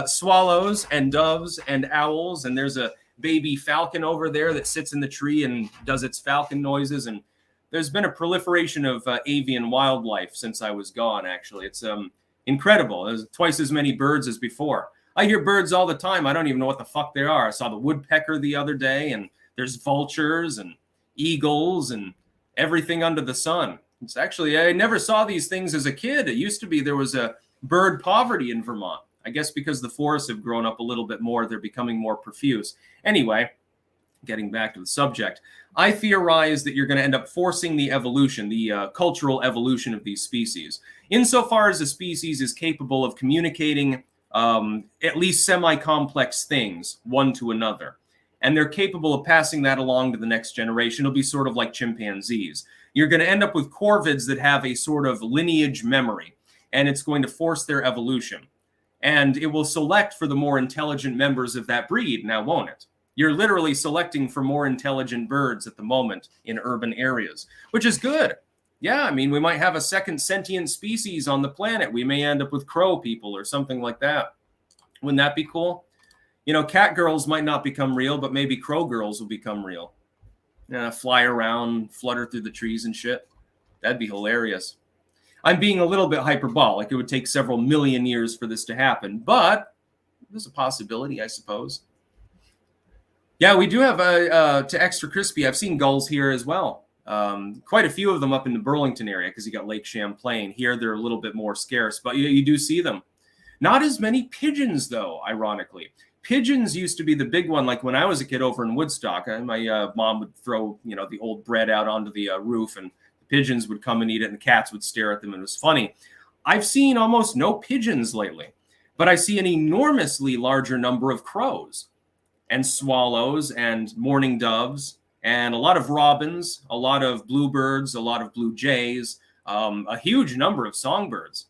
swallows and doves and owls. And there's a baby falcon over there that sits in the tree and does its falcon noises. And there's been a proliferation of avian wildlife since I was gone, actually. It's incredible. There's twice as many birds as before. I hear birds all the time. I don't even know what the fuck they are. I saw the woodpecker the other day, and there's vultures and eagles and everything under the sun. It's actually, I never saw these things as a kid. It used to be there was a bird poverty in Vermont. I guess because the forests have grown up a little bit more, they're becoming more profuse. Anyway, getting back to the subject, I theorize that you're going to end up forcing the evolution, the cultural evolution of these species. Insofar as a species is capable of communicating at least semi-complex things one to another, and they're capable of passing that along to the next generation, it'll be sort of like chimpanzees. You're going to end up with corvids that have a sort of lineage memory, and it's going to force their evolution. And it will select for the more intelligent members of that breed, now won't it? You're literally selecting for more intelligent birds at the moment in urban areas, which is good. Yeah, I mean, we might have a second sentient species on the planet. We may end up with crow people or something like that. Wouldn't that be cool? You know, cat girls might not become real, but maybe crow girls will become real. Fly around, flutter through the trees and shit. That'd be hilarious. I'm being a little bit hyperbolic. It would take several million years for this to happen, but there's a possibility, I suppose. Yeah, we do have to Extra Crispy. I've seen gulls here as well. Quite a few of them up in the Burlington area because you got Lake Champlain. Here, they're a little bit more scarce, but you do see them. Not as many pigeons, though, ironically. Pigeons used to be the big one. Like when I was a kid over in Woodstock, my mom would throw, the old bread out onto the roof, and the pigeons would come and eat it, and the cats would stare at them, and it was funny. I've seen almost no pigeons lately, but I see an enormously larger number of crows and swallows and mourning doves and a lot of robins, a lot of bluebirds, a lot of blue jays, a huge number of songbirds.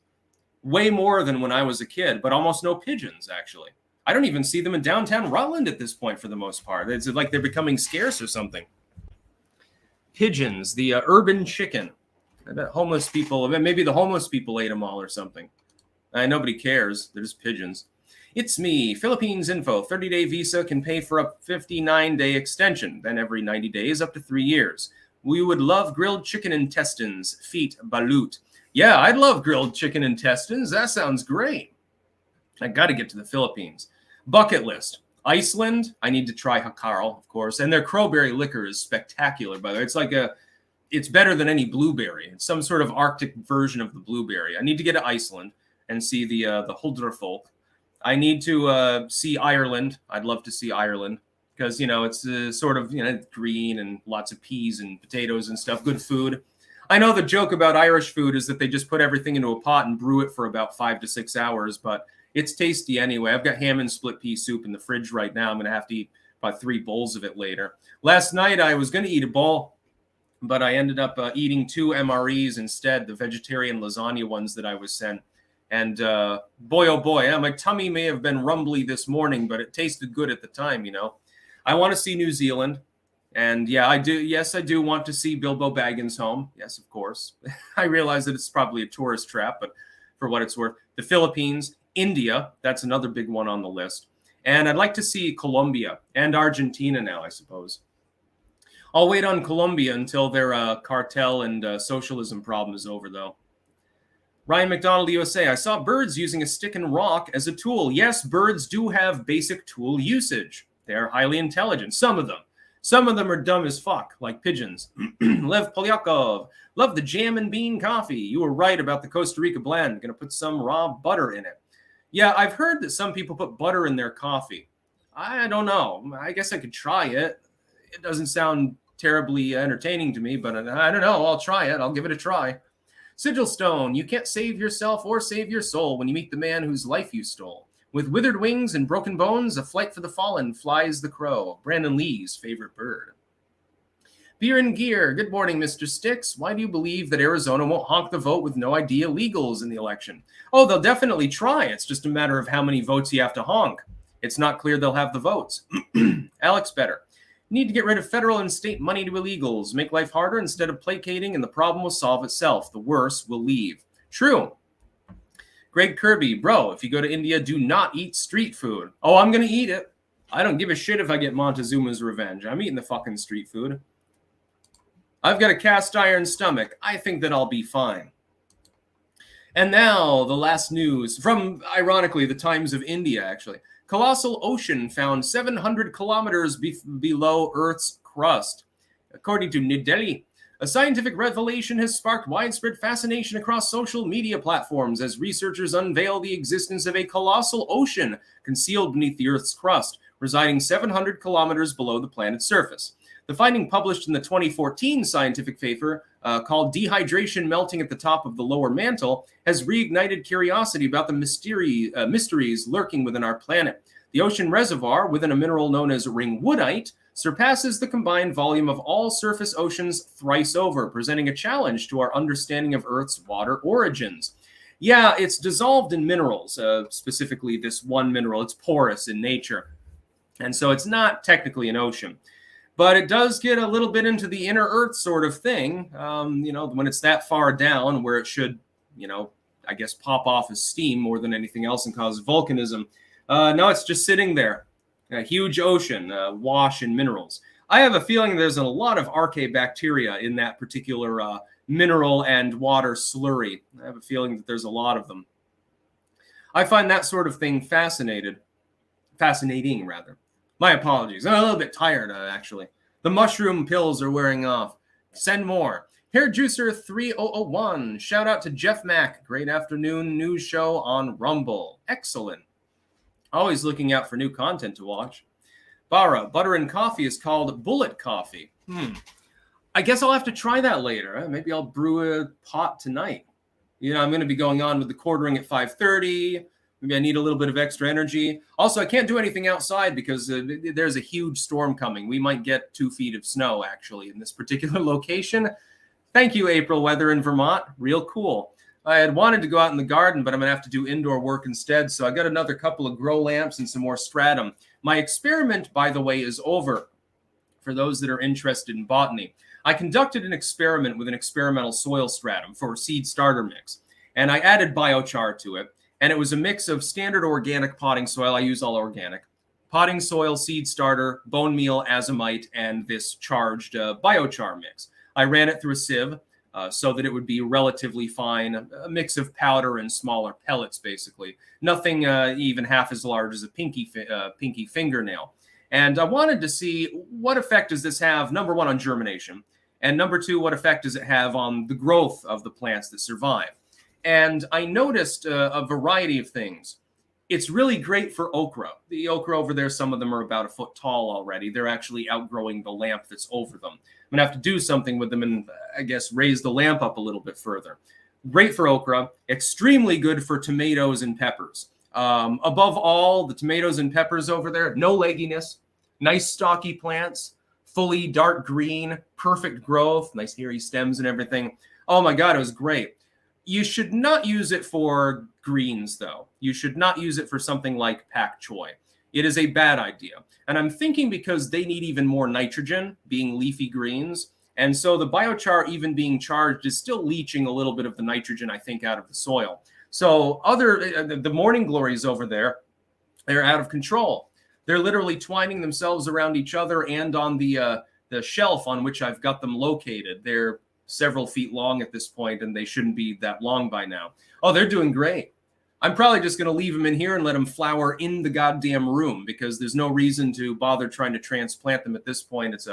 Way more than when I was a kid, but almost no pigeons, actually. I don't even see them in downtown Rutland at this point for the most part. It's like they're becoming scarce or something. Pigeons, the urban chicken. I bet homeless people, maybe the homeless people ate them all or something. Nobody cares. They're just pigeons. It's me, Philippines Info. 30-day visa can pay for a 59-day extension. Then every 90 days, up to 3 years. We would love grilled chicken intestines, feet, balut. Yeah, I'd love grilled chicken intestines. That sounds great. I got to get to the Philippines. Bucket list. Iceland, I need to try Hakarl, of course. And their crowberry liquor is spectacular, by the way. It's better than any blueberry. It's some sort of Arctic version of the blueberry. I need to get to Iceland and see the Huldrefolk. I need to see Ireland. I'd love to see Ireland because, it's sort of, green and lots of peas and potatoes and stuff. Good food. I know the joke about Irish food is that they just put everything into a pot and brew it for about 5 to 6 hours, but it's tasty anyway. I've got ham and split pea soup in the fridge right now. I'm going to have to eat about 3 bowls of it later. Last night, I was going to eat a bowl, but I ended up eating 2 MREs instead, the vegetarian lasagna ones that I was sent. And boy, oh boy, my tummy may have been rumbly this morning, but it tasted good at the time, I want to see New Zealand. And yeah, I do. Yes, I do want to see Bilbo Baggins home. Yes, of course. I realize that it's probably a tourist trap, but for what it's worth. The Philippines, India, that's another big one on the list. And I'd like to see Colombia and Argentina now, I suppose. I'll wait on Colombia until their cartel and socialism problem is over, though. Ryan McDonald, USA. I saw birds using a stick and rock as a tool. Yes, birds do have basic tool usage. They are highly intelligent, some of them. Some of them are dumb as fuck, like pigeons. Lev Polyakov, love the jam and bean coffee. You were right about the Costa Rica blend. Gonna put some raw butter in it. Yeah, I've heard that some people put butter in their coffee. I don't know. I guess I could try it. It doesn't sound terribly entertaining to me, but I don't know. I'll try it. I'll give it a try. Sigil Stone, you can't save yourself or save your soul when you meet the man whose life you stole. With withered wings and broken bones, a flight for the fallen flies the crow, Brandon Lee's favorite bird. Beer and Gear, good morning, Mr. Sticks. Why do you believe that Arizona won't honk the vote with no idea illegals in the election? Oh, they'll definitely try. It's just a matter of how many votes you have to honk. It's not clear they'll have the votes. Alex Better. Need to get rid of federal and state money to illegals. Make life harder instead of placating, and the problem will solve itself. The worst will leave. True. Greg Kirby, bro, if you go to India, do not eat street food. Oh, I'm going to eat it. I don't give a shit if I get Montezuma's revenge. I'm eating the fucking street food. I've got a cast iron stomach. I think that I'll be fine. And now the last news from, ironically, the Times of India, actually. Colossal ocean found 700 kilometers below Earth's crust. According to New Delhi, a scientific revelation has sparked widespread fascination across social media platforms as researchers unveil the existence of a colossal ocean concealed beneath the Earth's crust, residing 700 kilometers below the planet's surface. The finding, published in the 2014 scientific paper called Dehydration Melting at the Top of the Lower Mantle, has reignited curiosity about the mysteries lurking within our planet. The ocean reservoir, within a mineral known as ringwoodite, surpasses the combined volume of all surface oceans thrice over, presenting a challenge to our understanding of Earth's water origins. Yeah, it's dissolved in minerals, specifically this one mineral. It's porous in nature, and so it's not technically an ocean. But it does get a little bit into the inner Earth sort of thing, when it's that far down where it should, I guess pop off as steam more than anything else and cause volcanism. No, it's just sitting there. A huge ocean, wash in minerals. I have a feeling there's a lot of archaebacteria in that particular mineral and water slurry. I have a feeling that there's a lot of them. I find that sort of thing fascinating. My apologies. I'm a little bit tired, actually. The mushroom pills are wearing off. Send more. Hair Juicer 3001. Shout out to Jeff Mack. Great afternoon news show on Rumble. Excellent. Always looking out for new content to watch. Bara, butter and coffee is called bullet coffee. I guess I'll have to try that later. Maybe I'll brew a pot tonight. I'm going to be going on with the quartering at 5:30. Maybe I need a little bit of extra energy. Also, I can't do anything outside because there's a huge storm coming. We might get 2 feet of snow, actually, in this particular location. Thank you, April weather in Vermont. Real cool. I had wanted to go out in the garden, but I'm going to have to do indoor work instead. So I got another couple of grow lamps and some more stratum. My experiment, by the way, is over. For those that are interested in botany, I conducted an experiment with an experimental soil stratum for seed starter mix. And I added biochar to it. And it was a mix of standard organic potting soil. I use all organic. Potting soil, seed starter, bone meal, azomite, and this charged biochar mix. I ran it through a sieve so that it would be relatively fine, a mix of powder and smaller pellets, basically. Nothing even half as large as a pinky fingernail. And I wanted to see what effect does this have, number one, on germination, and number two, what effect does it have on the growth of the plants that survive. And I noticed a variety of things. It's really great for okra. The okra over there, some of them are about a foot tall already. They're actually outgrowing the lamp that's over them. I'm going to have to do something with them and, I guess, raise the lamp up a little bit further. Great for okra. Extremely good for tomatoes and peppers. Above all, the tomatoes and peppers over there, no legginess, nice stocky plants, fully dark green, perfect growth, nice hairy stems and everything. Oh my God, it was great. You should not use it for greens, though. You should not use it for something like pak choi. It is a bad idea. And I'm thinking because they need even more nitrogen, being leafy greens. And so the biochar, even being charged, is still leaching a little bit of the nitrogen, I think, out of the soil. So the morning glories over there, they're out of control. They're literally twining themselves around each other and on the shelf on which I've got them located. They're several feet long at this point, and they shouldn't be that long by now. Oh, they're doing great. I'm probably just going to leave them in here and let them flower in the goddamn room, because there's no reason to bother trying to transplant them at this point. It's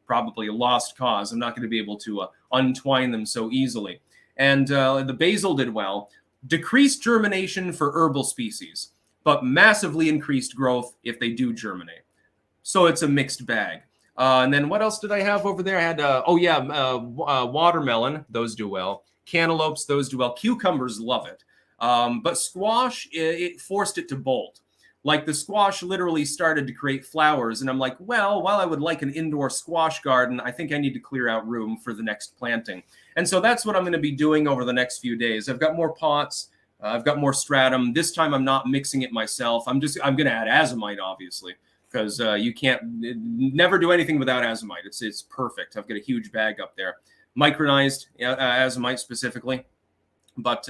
probably a lost cause. I'm not going to be able to untwine them so easily. And the basil did well. Decreased germination for herbal species, but massively increased growth if they do germinate. So it's a mixed bag. And then what else did I have over there? I had, watermelon. Those do well. Cantaloupes, those do well. Cucumbers, love it. But squash, it forced it to bolt. Like the squash literally started to create flowers. And I'm like, well, while I would like an indoor squash garden, I think I need to clear out room for the next planting. And so that's what I'm going to be doing over the next few days. I've got more pots. I've got more stratum. This time I'm not mixing it myself. I'm going to add azomite, obviously, because you can't never do anything without azomite. It's perfect. I've got a huge bag up there. Micronized azomite specifically. But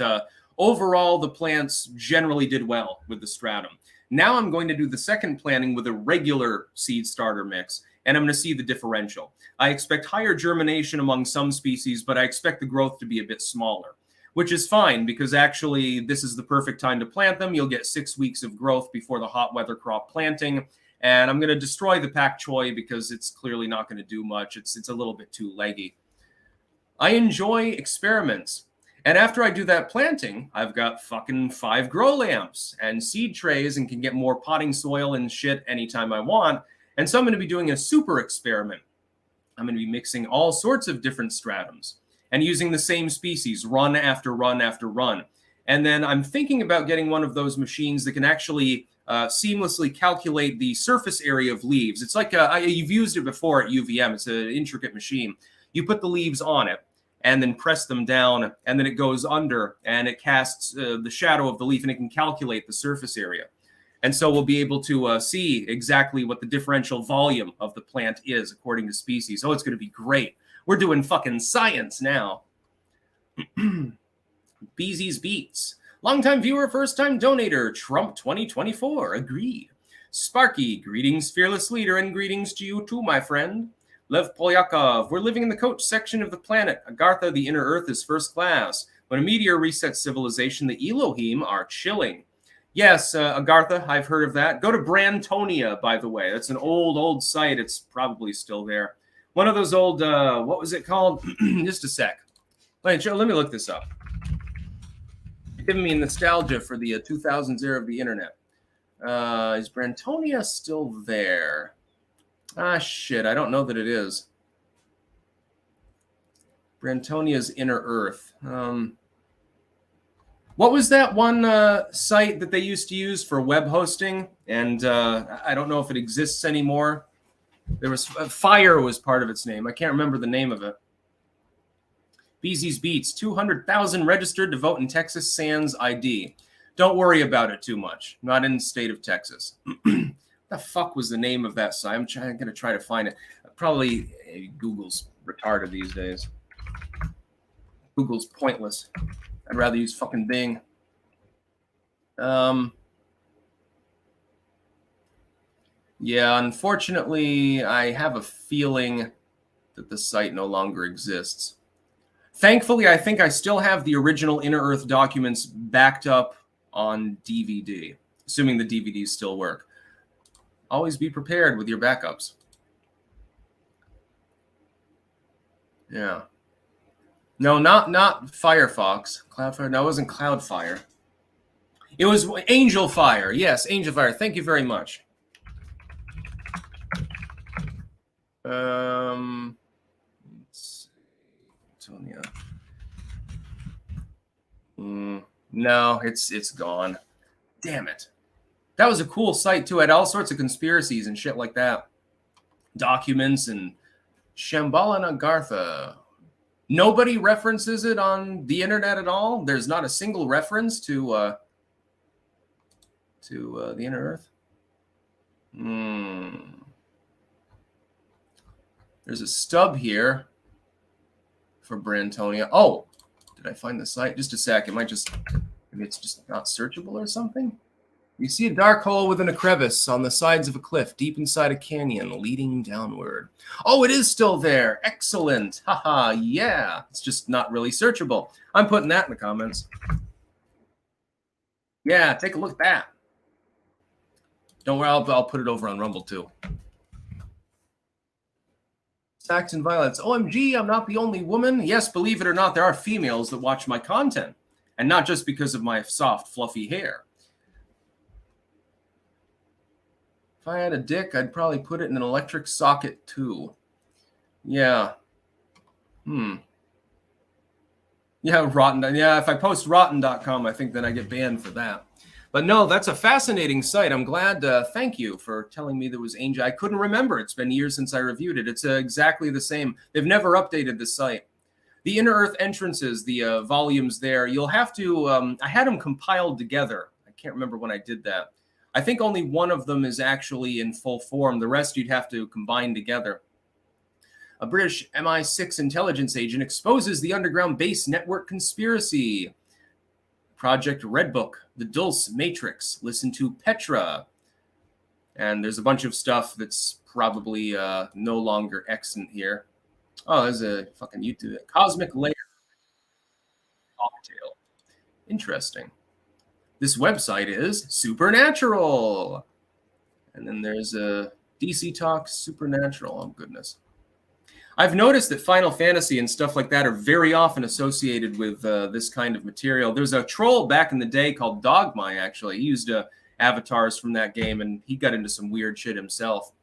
overall, the plants generally did well with the stratum. Now I'm going to do the second planting with a regular seed starter mix, and I'm going to see the differential. I expect higher germination among some species, but I expect the growth to be a bit smaller, which is fine, because actually this is the perfect time to plant them. You'll get 6 weeks of growth before the hot weather crop planting. And I'm going to destroy the pak choi because it's clearly not going to do much. It's a little bit too leggy. I enjoy experiments. And after I do that planting, I've got fucking 5 grow lamps and seed trays and can get more potting soil and shit anytime I want. And so I'm going to be doing a super experiment. I'm going to be mixing all sorts of different stratums and using the same species, run after run after run. And then I'm thinking about getting one of those machines that can actually seamlessly calculate the surface area of leaves. It's like you've used it before at UVM. It's an intricate machine. You put the leaves on it and then press them down, and then it goes under and it casts the shadow of the leaf, and it can calculate the surface area. And so we'll be able to see exactly what the differential volume of the plant is according to species. Oh, it's going to be great. We're doing fucking science now. Beezy's Beats. Longtime viewer, first-time donator, Trump 2024, agreed. Sparky, greetings, fearless leader, and greetings to you too, my friend. Lev Polyakov, we're living in the coach section of the planet. Agartha, the inner earth, is first class. When a meteor resets civilization, the Elohim are chilling. Yes, Agartha, I've heard of that. Go to Brantonia, by the way. That's an old site. It's probably still there. One of those old, what was it called? Just a sec. Let me look this up. Giving me nostalgia for the 2000s era of the internet. Is Brantonia still there? Ah, shit. I don't know that it is. Brantonia's Inner Earth. What was that one site that they used to use for web hosting? And I don't know if it exists anymore. There was Fire was part of its name. I can't remember the name of it. Beezy's Beats, 200,000 registered to vote in Texas sans ID. Don't worry about it too much. Not in the state of Texas. The fuck was the name of that site? I'm going to try to find it. Probably Google's retarded these days. Google's pointless. I'd rather use fucking Bing. Yeah, unfortunately, I have a feeling that the site no longer exists. Thankfully, I think I still have the original Inner Earth documents backed up on DVD, assuming the DVDs still work. Always be prepared with your backups. Yeah. No, not Firefox. Cloudfire. No, it wasn't Cloudfire. It was Angel Fire. Yes, Angel Fire. Thank you very much. Let's see. Antonia. No, it's gone. Damn it. That was a cool site too. It had all sorts of conspiracies and shit like that. Documents and Shambhala and Agartha. Nobody references it on the internet at all. There's not a single reference to the Inner Earth. There's a stub here for Brantonia. Oh, did I find the site? Just a sec. Maybe it's just not searchable or something. You see a dark hole within a crevice on the sides of a cliff, deep inside a canyon, leading downward. Oh, it is still there. Excellent. Haha, yeah. It's just not really searchable. I'm putting that in the comments. Yeah, take a look at that. Don't worry, I'll put it over on Rumble too. Saxon Violets. OMG, I'm not the only woman. Yes, believe it or not, there are females that watch my content. And not just because of my soft, fluffy hair. If I had a dick, I'd probably put it in an electric socket too. Yeah. Yeah, rotten. Yeah, if I post rotten.com, I think then I get banned for that. But no, that's a fascinating site. I'm glad. Thank you for telling me there was Angel. I couldn't remember. It's been years since I reviewed it. It's exactly the same. They've never updated the site. The Inner Earth entrances, the volumes there, you'll have to, I had them compiled together. I can't remember when I did that. I think only one of them is actually in full form. The rest you'd have to combine together. A British MI6 intelligence agent exposes the underground base network conspiracy. Project Redbook, The Dulce Matrix, Listen to Petra. And there's a bunch of stuff that's probably no longer extant here. Oh, there's a fucking YouTube. Cosmic Layer Cocktail. Interesting. This website is Supernatural. And then there's a DC Talk Supernatural. Oh, goodness. I've noticed that Final Fantasy and stuff like that are very often associated with this kind of material. There's a troll back in the day called Dogmy, actually. He used avatars from that game, and he got into some weird shit himself.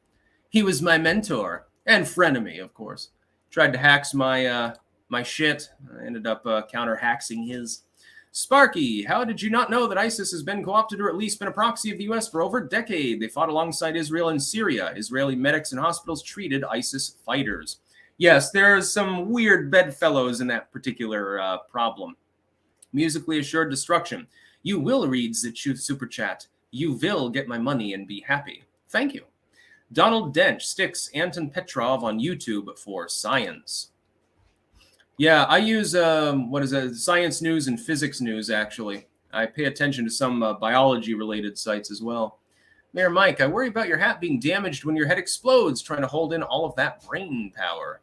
He was my mentor and frenemy, of course. Tried to hack my my shit. I ended up counter-haxing his. Sparky, how did you not know that ISIS has been co-opted or at least been a proxy of the U.S. for over a decade? They fought alongside Israel in Syria. Israeli medics and hospitals treated ISIS fighters. Yes, there's some weird bedfellows in that particular problem. Musically assured destruction. You will read the super chat. You will get my money and be happy. Thank you. Donald Dench sticks Anton Petrov on YouTube for science. Yeah, I use, science news and physics news, actually. I pay attention to some biology-related sites as well. Mayor Mike, I worry about your hat being damaged when your head explodes, trying to hold in all of that brain power.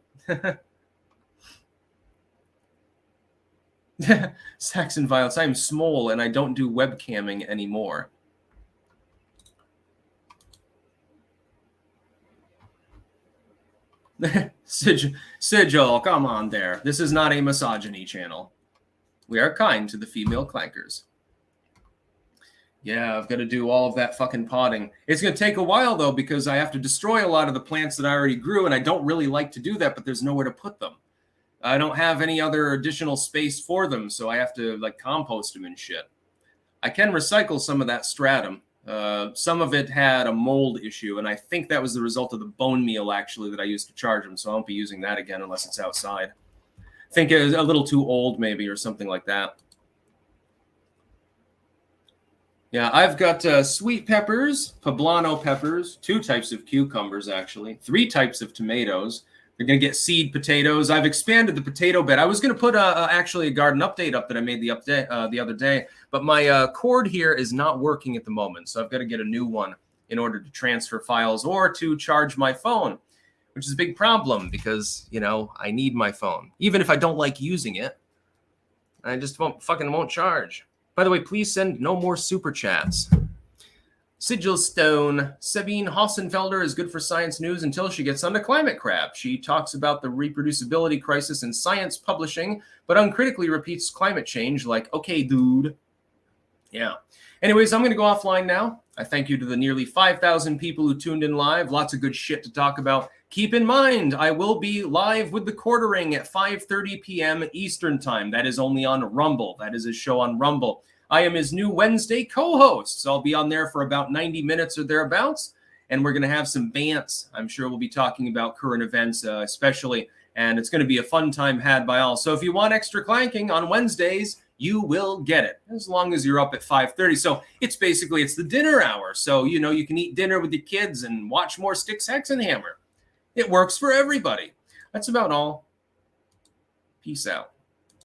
Saxon Violets, I am small and I don't do webcamming anymore. Sigil, come on there. This is not a misogyny channel. We are kind to the female clankers. Yeah, I've got to do all of that fucking potting. It's going to take a while, though, because I have to destroy a lot of the plants that I already grew, and I don't really like to do that, but there's nowhere to put them. I don't have any other additional space for them, so I have to, like, compost them and shit. I can recycle some of that stratum. Some of it had a mold issue, and I think that was the result of the bone meal, actually, that I used to charge them, so I won't be using that again unless it's outside. I think it was a little too old, maybe, or something like that. Yeah, I've got sweet peppers, poblano peppers, 2 types of cucumbers, actually, 3 types of tomatoes. You're going to get seed potatoes. I've expanded the potato bed. I was going to put actually a garden update up that I made the other day, but my cord here is not working at the moment, so I've got to get a new one in order to transfer files or to charge my phone, which is a big problem because, you know, I need my phone. Even if I don't like using it, I just won't charge. By the way, please send no more super chats. Sigil Stone. Sabine Hossenfelder is good for science news until she gets onto climate crap. She talks about the reproducibility crisis in science publishing, but uncritically repeats climate change like, okay, dude. Yeah. Anyways, I'm going to go offline now. I thank you to the nearly 5,000 people who tuned in live. Lots of good shit to talk about. Keep in mind, I will be live with the Quartering at 5:30 p.m. Eastern Time. That is only on Rumble. That is a show on Rumble. I am his new Wednesday co-host, so I'll be on there for about 90 minutes or thereabouts, and we're going to have some bants. I'm sure we'll be talking about current events especially, and it's going to be a fun time had by all. So if you want extra clanking on Wednesdays, you will get it, as long as you're up at 5:30. So it's the dinner hour, so, you know, you can eat dinner with your kids and watch more Styx, Hex, and Hammer. It works for everybody. That's about all. Peace out.